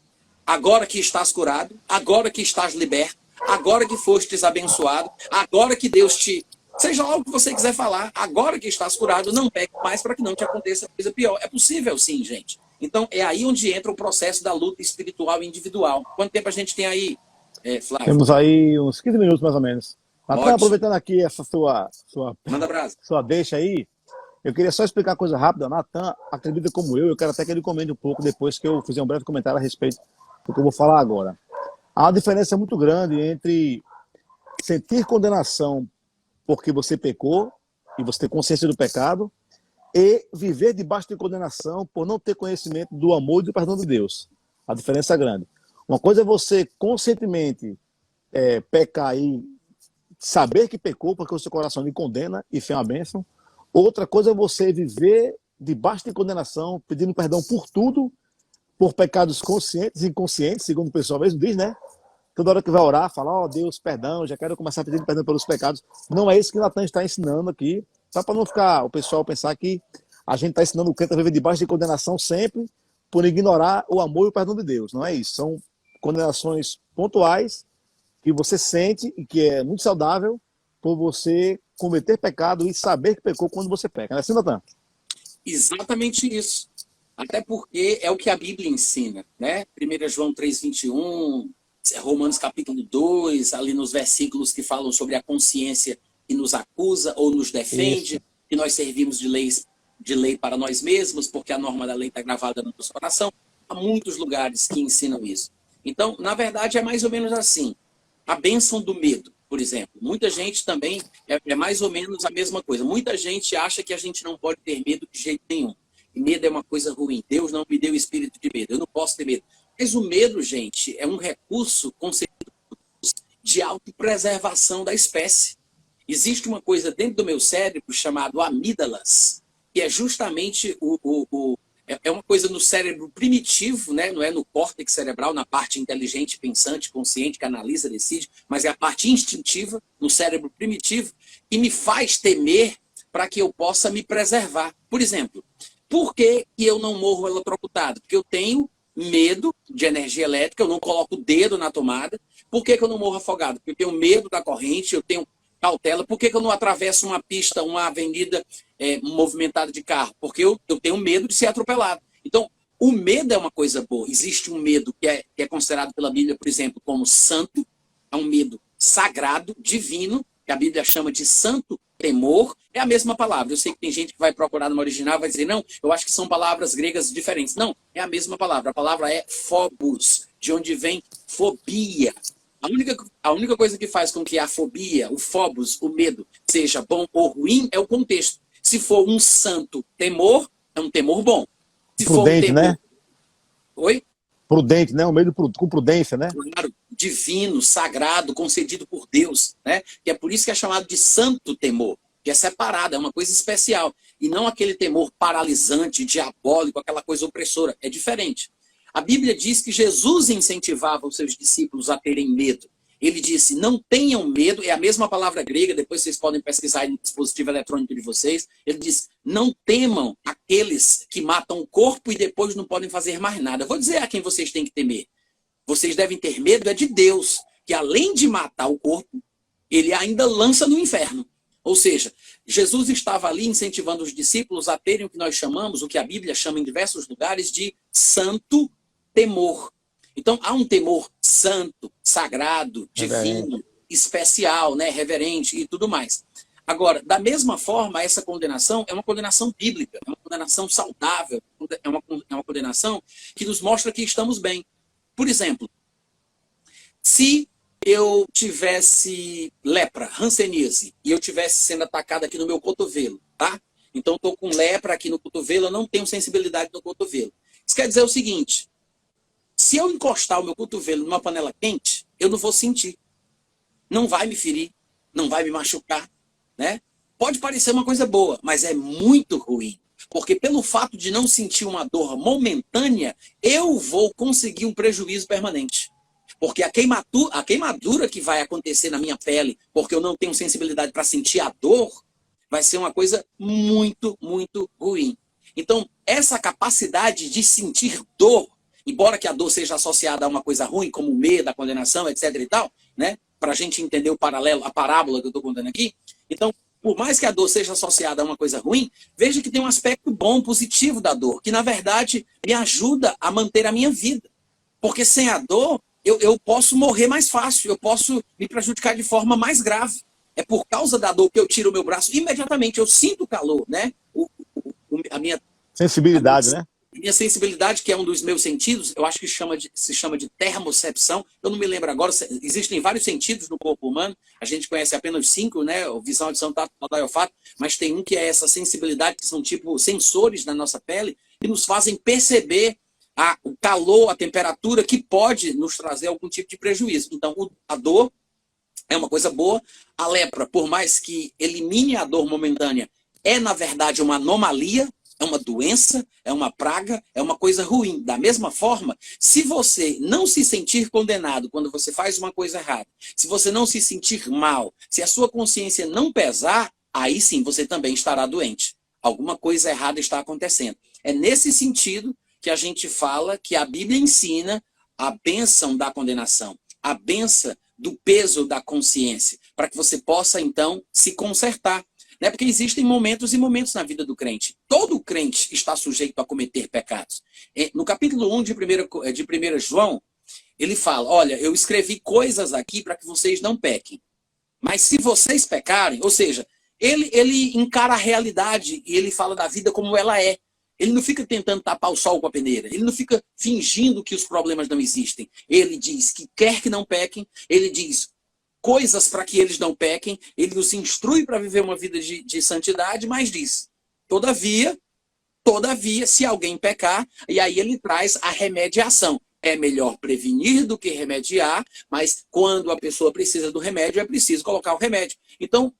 Agora que estás curado, agora que estás liberto, agora que fostes abençoado, agora que Deus te... Seja lá o que você quiser falar, agora que estás curado, não peque mais para que não te aconteça coisa pior. É possível sim, gente. Então é aí onde entra o processo da luta espiritual e individual. Quanto tempo a gente tem aí, Flávio? Temos aí uns 15 minutos mais ou menos. Até aproveitando aqui essa Manda brasa. sua deixa aí, eu queria só explicar uma coisa rápida. Natan acredita como eu quero até que ele comente um pouco depois que eu fizer um breve comentário a respeito do que eu vou falar agora. Há uma diferença muito grande entre sentir condenação porque você pecou e você ter consciência do pecado, e viver debaixo de condenação por não ter conhecimento do amor e do perdão de Deus. A diferença é grande. Uma coisa é você conscientemente pecar e saber que pecou porque o seu coração lhe condena e foi uma bênção. Outra coisa é você viver debaixo de condenação, pedindo perdão por tudo, por pecados conscientes e inconscientes, segundo o pessoal mesmo diz, né? Toda hora que vai orar, falar, Deus, perdão, já quero começar pedindo perdão pelos pecados. Não é isso que Natan está ensinando aqui, só para não ficar o pessoal pensar que a gente está ensinando o crente a viver debaixo de condenação sempre por ignorar o amor e o perdão de Deus. Não é isso. São condenações pontuais que você sente e que é muito saudável por você cometer pecado e saber que pecou quando você peca. Não é assim, Natan? Exatamente isso. Até porque é o que a Bíblia ensina, né? 1 João 3,21, Romanos capítulo 2, ali nos versículos que falam sobre a consciência que nos acusa ou nos defende, isso. Que nós servimos de lei para nós mesmos, porque a norma da lei está gravada no nosso coração. Há muitos lugares que ensinam isso. Então, na verdade, é mais ou menos assim. A bênção do medo, por exemplo. Muita gente também é mais ou menos a mesma coisa. Muita gente acha que a gente não pode ter medo de jeito nenhum. E medo é uma coisa ruim. Deus não me deu espírito de medo. Eu não posso ter medo. Mas o medo, gente, é um recurso concebido de autopreservação da espécie. Existe uma coisa dentro do meu cérebro chamado amígdalas, que é justamente é uma coisa no cérebro primitivo, né? Não é no córtex cerebral, na parte inteligente, pensante, consciente, que analisa, decide, mas é a parte instintiva, no cérebro primitivo, que me faz temer para que eu possa me preservar. Por exemplo, por que eu não morro eletrocutado? Porque eu tenho medo de energia elétrica, eu não coloco o dedo na tomada. Por que eu não morro afogado? Porque eu tenho medo da corrente, eu tenho cautela. Por que eu não atravesso uma pista, uma avenida movimentada de carro? Porque eu tenho medo de ser atropelado. Então, o medo é uma coisa boa. Existe um medo que é considerado pela Bíblia, por exemplo, como santo. É um medo sagrado, divino, que a Bíblia chama de santo temor. É a mesma palavra. Eu sei que tem gente que vai procurar no original e vai dizer, não, eu acho que são palavras gregas diferentes. Não, é a mesma palavra. A palavra é phobos, de onde vem fobia. A única coisa que faz com que a fobia, o phobos, o medo, seja bom ou ruim é o contexto. Se for um santo temor, é um temor bom. Se prudente, for um temor... né? Oi? Prudente, né? Um medo com prudência, né? Claro, divino, sagrado, concedido por Deus, né? E é por isso que é chamado de santo temor, que é separado, é uma coisa especial. E não aquele temor paralisante, diabólico, aquela coisa opressora. É diferente. A Bíblia diz que Jesus incentivava os seus discípulos a terem medo. Ele disse, não tenham medo, é a mesma palavra grega, depois vocês podem pesquisar aí no dispositivo eletrônico de vocês. Ele diz, não temam aqueles que matam o corpo e depois não podem fazer mais nada. Vou dizer a quem vocês têm que temer. Vocês devem ter medo é de Deus, que além de matar o corpo, ele ainda lança no inferno. Ou seja, Jesus estava ali incentivando os discípulos a terem o que nós chamamos, o que a Bíblia chama em diversos lugares de santo temor. Então, há um temor santo, sagrado, divino, especial, né, reverente e tudo mais. Agora, da mesma forma, essa condenação é uma condenação bíblica, é uma condenação saudável, é uma condenação que nos mostra que estamos bem. Por exemplo, se eu tivesse lepra, hanseníase, e eu tivesse sendo atacado aqui no meu cotovelo, tá? Então, estou com lepra aqui no cotovelo, eu não tenho sensibilidade no cotovelo. Isso quer dizer o seguinte, se eu encostar o meu cotovelo numa panela quente, eu não vou sentir. Não vai me ferir, não vai me machucar, né? Pode parecer uma coisa boa, mas é muito ruim. Porque pelo fato de não sentir uma dor momentânea, eu vou conseguir um prejuízo permanente. Porque a queimadura que vai acontecer na minha pele, porque eu não tenho sensibilidade para sentir a dor, vai ser uma coisa muito, muito ruim. Então, essa capacidade de sentir dor, embora que a dor seja associada a uma coisa ruim, como o medo, a condenação, etc. e tal, né? Para a gente entender o paralelo, a parábola que eu estou contando aqui. Então, por mais que a dor seja associada a uma coisa ruim, veja que tem um aspecto bom, positivo da dor, que na verdade me ajuda a manter a minha vida. Porque sem a dor, eu posso morrer mais fácil, eu posso me prejudicar de forma mais grave. É por causa da dor que eu tiro o meu braço, imediatamente eu sinto o calor, né? A minha sensibilidade, né? Minha sensibilidade, que é um dos meus sentidos, eu acho que se chama de termocepção. Eu não me lembro agora, existem vários sentidos no corpo humano, a gente conhece apenas 5, né? Visão, audição, tato, paladar e olfato, mas tem um que é essa sensibilidade, que são tipo sensores na nossa pele, que nos fazem perceber o calor, a temperatura, que pode nos trazer algum tipo de prejuízo. Então, a dor é uma coisa boa. A lepra, por mais que elimine a dor momentânea, é, na verdade, uma anomalia, é uma doença, é uma praga, é uma coisa ruim. Da mesma forma, se você não se sentir condenado quando você faz uma coisa errada, se você não se sentir mal, se a sua consciência não pesar, aí sim você também estará doente. Alguma coisa errada está acontecendo. É nesse sentido que a gente fala que a Bíblia ensina a bênção da condenação, a bênção do peso da consciência, para que você possa, então, se consertar. Né? Porque existem momentos e momentos na vida do crente. Todo crente está sujeito a cometer pecados. No capítulo 1 de 1 João, ele fala, olha, eu escrevi coisas aqui para que vocês não pequem. Mas se vocês pecarem, ou seja, ele encara a realidade e ele fala da vida como ela é. Ele não fica tentando tapar o sol com a peneira. Ele não fica fingindo que os problemas não existem. Ele diz que quer que não pequem. Ele diz coisas para que eles não pequem. Ele os instrui para viver uma vida de santidade, mas diz, todavia, se alguém pecar, e aí ele traz a remediação. É melhor prevenir do que remediar, mas quando a pessoa precisa do remédio, é preciso colocar o remédio. Então,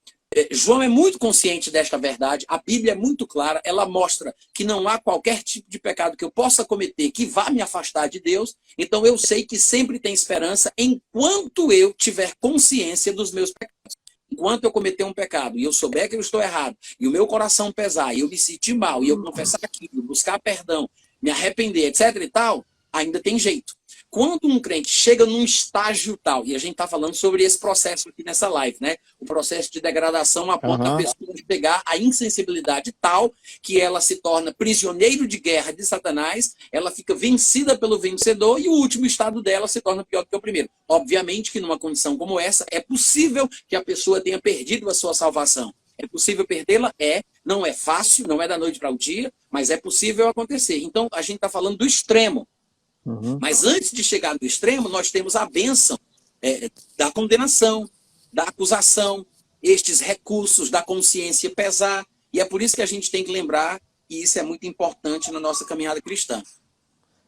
João é muito consciente desta verdade, a Bíblia é muito clara, ela mostra que não há qualquer tipo de pecado que eu possa cometer que vá me afastar de Deus, então eu sei que sempre tem esperança enquanto eu tiver consciência dos meus pecados. Enquanto eu cometer um pecado e eu souber que eu estou errado, e o meu coração pesar, e eu me sentir mal, e eu confessar aquilo, buscar perdão, me arrepender, etc e tal, ainda tem jeito. Quando um crente chega num estágio tal, e a gente está falando sobre esse processo aqui nessa live, né? O processo de degradação a ponto da pessoa de pegar a insensibilidade tal que ela se torna prisioneiro de guerra de Satanás, ela fica vencida pelo vencedor e o último estado dela se torna pior do que o primeiro. Obviamente que numa condição como essa, é possível que a pessoa tenha perdido a sua salvação. É possível perdê-la? Não é fácil, não é da noite para o dia, mas é possível acontecer. Então, a gente está falando do extremo. Mas antes de chegar no extremo, nós temos a bênção da condenação, da acusação, estes recursos da consciência pesar. E é por isso que a gente tem que lembrar que isso é muito importante na nossa caminhada cristã.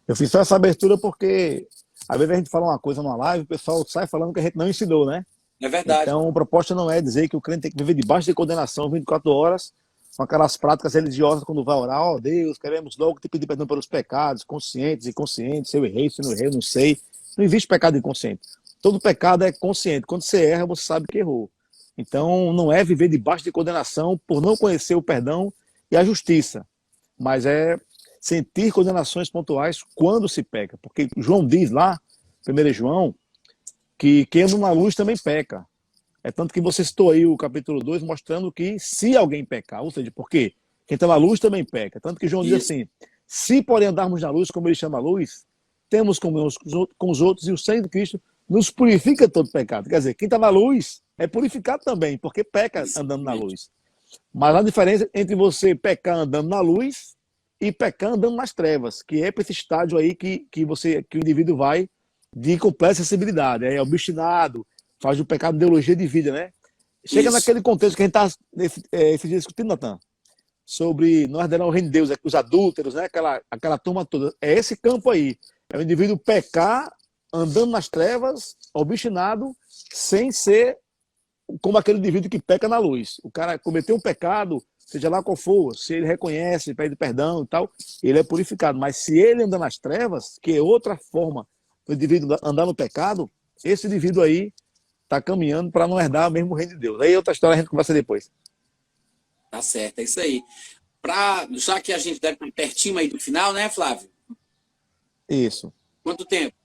Eu fiz só essa abertura porque às vezes a gente fala uma coisa numa live, o pessoal sai falando que a gente não ensinou, né? É verdade. Então, a proposta não é dizer que o crente tem que viver debaixo de condenação 24 horas, com aquelas práticas religiosas quando vai orar, ó Deus, queremos logo te pedir perdão pelos pecados, conscientes e inconscientes, se eu errei, se eu não errei, eu não sei. Não existe pecado inconsciente. Todo pecado é consciente. Quando você erra, você sabe que errou. Então, não é viver debaixo de condenação por não conhecer o perdão e a justiça, mas é sentir condenações pontuais quando se peca. Porque João diz lá, 1 João, que quem anda na luz também peca. É tanto que você citou aí o capítulo 2, mostrando que se alguém pecar, ou seja, porque quem está na luz também peca. Tanto que João diz assim, se porém andarmos na luz, como ele chama a luz, temos comunhão com os outros e o sangue de Cristo nos purifica todo pecado. Quer dizer, quem está na luz é purificado também, porque peca andando na luz. Mas a diferença entre você pecar andando na luz e pecar andando nas trevas, que é para esse estágio aí que o indivíduo vai de completa sensibilidade, é obstinado, faz do pecado ideologia de vida, né? Chega naquele contexto que a gente está esses dias discutindo, Natan, sobre não herdarão o reino de Deus, os adúlteros, né? Aquela turma toda. É esse campo aí. É o indivíduo pecar, andando nas trevas, obstinado, sem ser como aquele indivíduo que peca na luz. O cara cometeu um pecado, seja lá qual for, se ele reconhece, pede perdão e tal, ele é purificado. Mas se ele anda nas trevas, que é outra forma do indivíduo andar no pecado, esse indivíduo aí está caminhando para não herdar o mesmo reino de Deus. Aí outra história a gente conversa depois. Tá certo, é isso aí. Já que a gente deve estar pertinho aí do final, né, Flávio? Isso. Quanto tempo?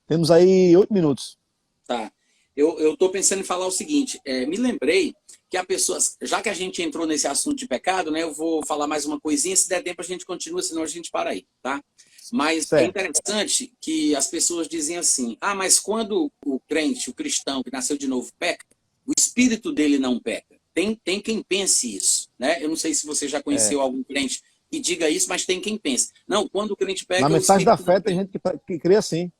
Temos aí 8 minutos. Tá. Eu estou pensando em falar o seguinte, me lembrei que a pessoa, já que a gente entrou nesse assunto de pecado, né, eu vou falar mais uma coisinha, se der tempo a gente continua, senão a gente para aí, tá? Mas certo. É interessante que as pessoas dizem assim, mas quando o crente, o cristão que nasceu de novo peca, o espírito dele não peca. Tem quem pense isso, né? Eu não sei se você já conheceu algum crente que diga isso, mas tem quem pense. Não, quando o crente pega... Na mensagem da fé tem gente que crê assim.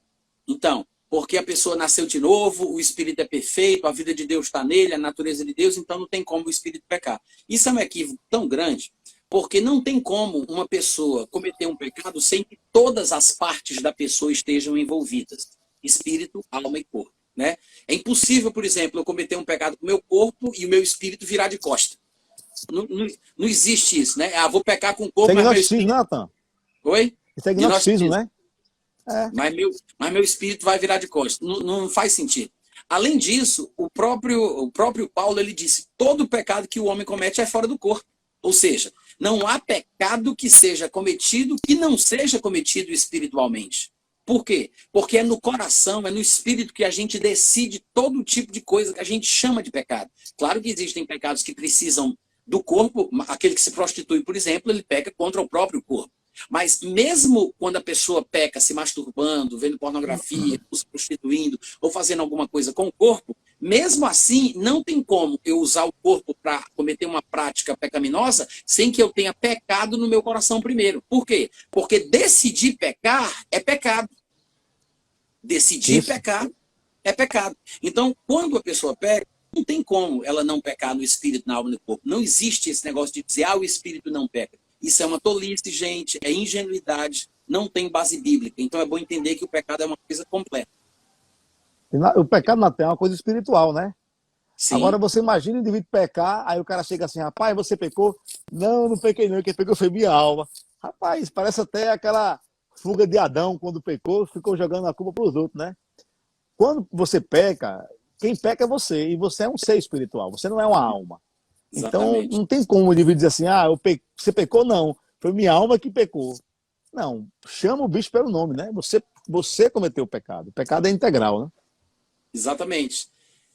Então, porque a pessoa nasceu de novo, o Espírito é perfeito, a vida de Deus está nele, a natureza de Deus, então não tem como o Espírito pecar. Isso é um equívoco tão grande, porque não tem como uma pessoa cometer um pecado sem que todas as partes da pessoa estejam envolvidas. Espírito, alma e corpo. Né? É impossível, por exemplo, eu cometer um pecado com o meu corpo e o meu espírito virar de costa. Não existe isso, né? Ah, vou pecar com o corpo, isso é mas meu gnosticismo, espírito... Natan? Oi? Isso é gnosticismo, né? É. Mas meu espírito vai virar de costas. Não faz sentido. Além disso, o próprio Paulo ele disse: todo pecado que o homem comete é fora do corpo. Ou seja, não há pecado que seja cometido que não seja cometido espiritualmente. Por quê? Porque é no coração, é no espírito que a gente decide todo tipo de coisa que a gente chama de pecado. Claro que existem pecados que precisam do corpo. Aquele que se prostitui, por exemplo, ele peca contra o próprio corpo. Mas mesmo quando a pessoa peca se masturbando, vendo pornografia, se prostituindo ou fazendo alguma coisa com o corpo, mesmo assim não tem como eu usar o corpo para cometer uma prática pecaminosa sem que eu tenha pecado no meu coração primeiro. Por quê? Porque decidir pecar é pecado. Decidir pecar é pecado. Então, quando a pessoa peca, não tem como ela não pecar no espírito, na alma e no corpo. Não existe esse negócio de dizer, o espírito não peca. Isso é uma tolice, gente, é ingenuidade, não tem base bíblica. Então é bom entender que o pecado é uma coisa completa. O pecado na terra é uma coisa espiritual, né? Sim. Agora você imagina o indivíduo pecar, aí o cara chega assim, rapaz, você pecou? Não pequei não, quem pecou foi minha alma. Rapaz, parece até aquela fuga de Adão, quando pecou, ficou jogando a culpa para os outros, né? Quando você peca, quem peca é você, e você é um ser espiritual, você não é uma alma. Exatamente. Então, não tem como o indivíduo dizer assim, você pecou? Não, foi minha alma que pecou. Não, chama o bicho pelo nome, né? Você cometeu o pecado. O pecado é integral, né? Exatamente.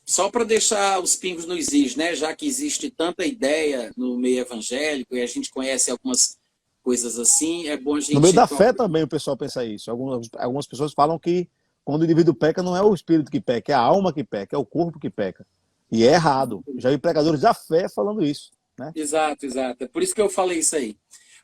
Só para deixar os pingos nos is, né? Já que existe tanta ideia no meio evangélico e a gente conhece algumas coisas assim, é bom a gente... No meio da fé também o pessoal pensa isso. Algumas pessoas falam que quando o indivíduo peca, não é o espírito que peca, é a alma que peca, é o corpo que peca. E é errado. Já vi pregadores da fé falando isso, né? Exato. É por isso que eu falei isso aí.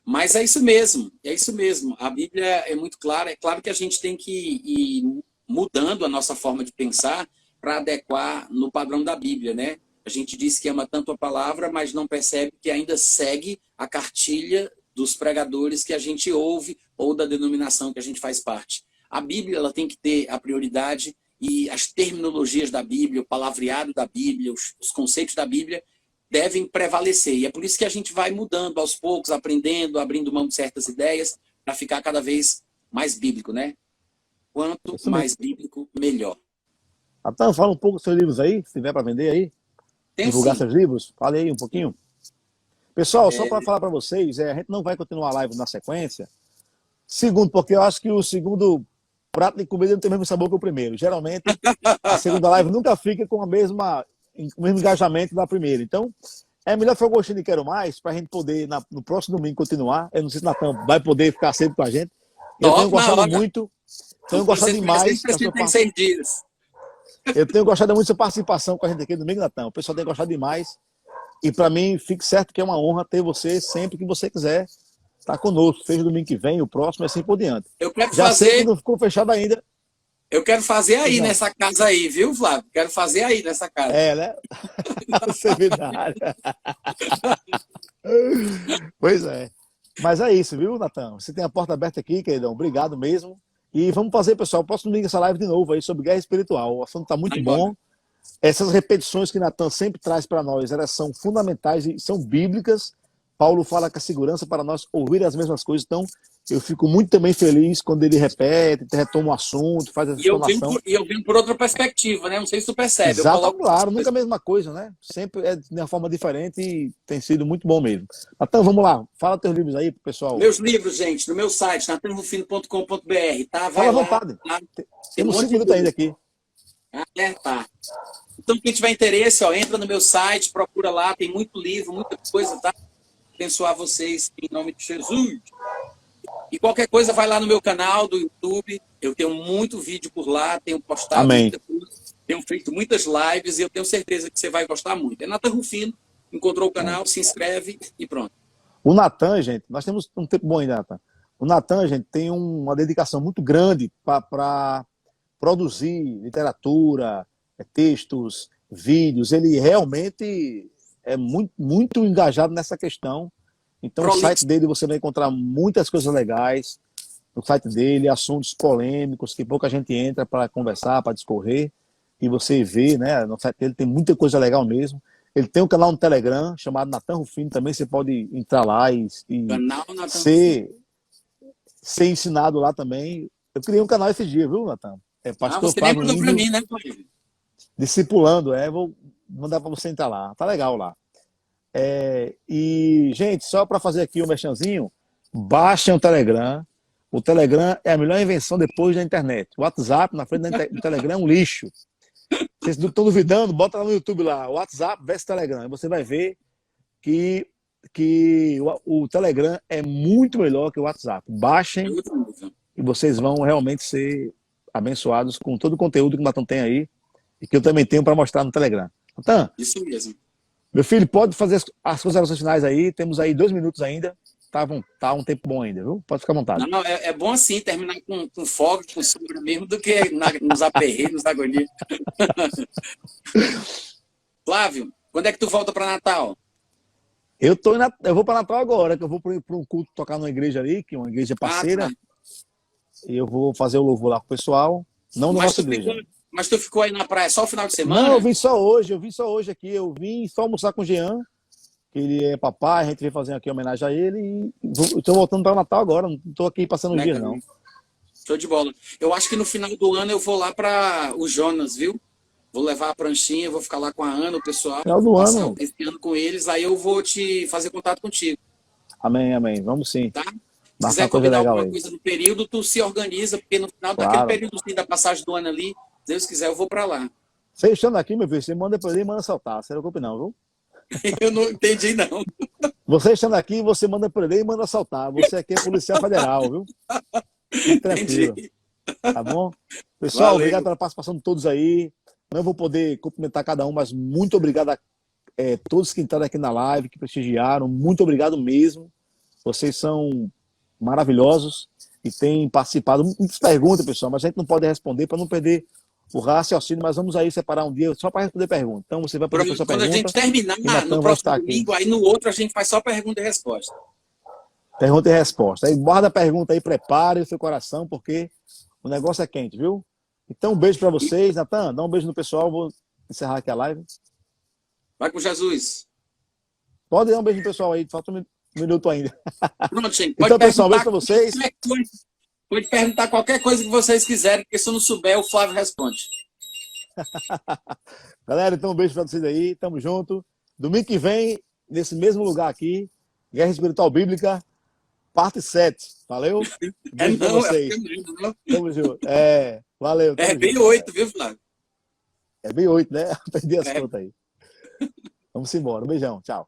Mas é isso mesmo, é isso mesmo. A Bíblia é muito clara. É claro que a gente tem que ir mudando a nossa forma de pensar para adequar no padrão da Bíblia, né? A gente diz que ama tanto a palavra, mas não percebe que ainda segue a cartilha dos pregadores que a gente ouve ou da denominação que a gente faz parte. A Bíblia ela tem que ter a prioridade e as terminologias da Bíblia, o palavreado da Bíblia, os conceitos da Bíblia devem prevalecer. E é por isso que a gente vai mudando aos poucos, aprendendo, abrindo mão de certas ideias, para ficar cada vez mais bíblico, né? Quanto mais bíblico, melhor. Então, fala um pouco dos seus livros aí, se tiver para vender aí. Tem divulgar sim. seus livros. Fale aí um pouquinho. Pessoal, só para falar para vocês, a gente não vai continuar a live na sequência. Segundo, porque eu acho que o segundo prato de comida não tem o mesmo sabor que o primeiro. Geralmente, a segunda live nunca fica com o mesmo engajamento da primeira. Então, é melhor ficar gostando de Quero Mais, para a gente poder, no próximo domingo, continuar. Eu não sei se o Natan vai poder ficar sempre com a gente. Eu tenho gostado muito. Tenho gostado demais. Eu tenho gostado muito da sua participação com a gente aqui domingo, Natan. O pessoal tem gostado demais. E para mim, fique certo que é uma honra ter você sempre que você quiser estar conosco. Seja domingo que vem, o próximo, e assim por diante. Eu quero Já fazer... sei que não ficou fechado ainda. Eu quero fazer aí nessa casa aí, viu, Flávio? Quero fazer aí nessa casa. É, né? Verdade. Pois é. Mas é isso, viu, Natan? Você tem a porta aberta aqui, queridão. Obrigado mesmo. E vamos fazer, pessoal, próximo domingo essa live de novo aí sobre guerra espiritual. O assunto está muito bom. Essas repetições que Natan sempre traz para nós, elas são fundamentais e são bíblicas. Paulo fala que a segurança para nós ouvir as mesmas coisas. Então, eu fico muito também feliz quando ele repete, retoma o assunto, faz essa explanação. E eu venho por outra perspectiva, né? Não sei se tu percebe. Exato, claro, nunca a mesma coisa, né? Sempre é de uma forma diferente e tem sido muito bom mesmo. Então, vamos lá. Fala teus livros aí pro pessoal. Meus livros, gente, no meu site, natanrufino.com.br, tá? Fala à vontade. Tá? Temos 5 minutos ainda aqui. Tá. Então, quem tiver interesse, entra no meu site, procura lá, tem muito livro, muita coisa, tá? Abençoar vocês em nome de Jesus. E qualquer coisa, vai lá no meu canal do YouTube. Eu tenho muito vídeo por lá, tenho postado muita coisa, tenho feito muitas lives e eu tenho certeza que você vai gostar muito. É Natan Rufino, encontrou o canal, se inscreve e pronto. O Natan, gente, nós temos um tempo bom ainda, Natan. O Natan, gente, tem uma dedicação muito grande para produzir literatura, textos, vídeos. Ele realmente é muito engajado nessa questão. Então, no site dele você vai encontrar muitas coisas legais. No site dele, assuntos polêmicos que pouca gente entra para conversar, para discorrer. E você vê, né? No site dele tem muita coisa legal mesmo. Ele tem um canal no Telegram chamado Natan Rufino também. Você pode entrar lá e ser ensinado lá também. Eu criei um canal esse dia, viu, Natan? É Pastor você Flávio mandou para mim, né, Discipulando, vou mandar para você entrar lá. Tá legal lá. E, gente, só para fazer aqui um merchanzinho, baixem o Telegram. O Telegram é a melhor invenção depois da internet. O WhatsApp na frente do Telegram é um lixo. Vocês não estão duvidando? Bota lá no YouTube lá, WhatsApp versus Telegram. E você vai ver que o Telegram é muito melhor que o WhatsApp. Baixem e vocês vão realmente ser abençoados com todo o conteúdo que o Natan tem aí e que eu também tenho para mostrar no Telegram. Natan, isso mesmo. Meu filho, pode fazer as considerações finais aí. Temos aí 2 minutos ainda. Tá um tempo bom ainda, viu? Pode ficar à vontade. Não, é bom assim, terminar com folga, com sombra mesmo, do que nos aperreios, na agonia. Flávio, quando é que tu volta para Natal? Eu vou para Natal agora, que eu vou para um culto tocar numa igreja ali, que é uma igreja parceira. Tá. E eu vou fazer o louvor lá com o pessoal. Não na nossa igreja. Mas tu ficou aí na praia só o final de semana? Não, eu vim só hoje aqui. Eu vim só almoçar com o Jean, que ele é papai, a gente veio fazer aqui uma homenagem a ele. E estou voltando para o Natal agora, não estou aqui passando os dias, não. Show de bola. Eu acho que no final do ano eu vou lá para o Jonas, viu? Vou levar a pranchinha, vou ficar lá com a Ana, o pessoal. Final do ano. Esse ano com eles, aí eu vou te fazer contato contigo. Amém. Vamos sim. Tá? Se quiser combinar alguma coisa no período, tu se organiza, porque no final daquele período da passagem do ano ali, se Deus quiser, eu vou para lá. Você estando aqui, meu filho, você manda para ele e manda saltar. Você não culpa não, viu? Eu não entendi, não. Você estando aqui, você manda para ele e manda saltar. Você aqui é policial federal, viu? Tranquilo. Tá bom? Pessoal, valeu. Obrigado pela participação de todos aí. Não vou poder cumprimentar cada um, mas muito obrigado a todos que entraram aqui na live, que prestigiaram. Muito obrigado mesmo. Vocês são maravilhosos e têm participado. Muitas perguntas, pessoal, mas a gente não pode responder para não perder o raciocínio, mas vamos aí separar um dia só para responder pergunta. Então você vai poder fazer sua pergunta. Quando a gente terminar, no próximo domingo, aí no outro a gente faz só pergunta e resposta. Pergunta e resposta. Aí guarda a pergunta aí, prepare o seu coração, porque o negócio é quente, viu? Então um beijo para vocês. Natan, dá um beijo no pessoal. Vou encerrar aqui a live. Vai com Jesus. Pode dar um beijo no pessoal aí, falta um minuto ainda. Pronto, gente. Então, pessoal, um beijo para vocês. Pode perguntar qualquer coisa que vocês quiserem, porque se eu não souber, o Flávio responde. Galera, então um beijo para vocês aí. Tamo junto. Domingo que vem, nesse mesmo lugar aqui, Guerra Espiritual Bíblica, parte 7. Valeu? Beijo para vocês. Tamo junto. Valeu. É bem 8, viu, Flávio? É bem 8, né? Perdi as contas aí. Vamos embora. Um beijão. Tchau.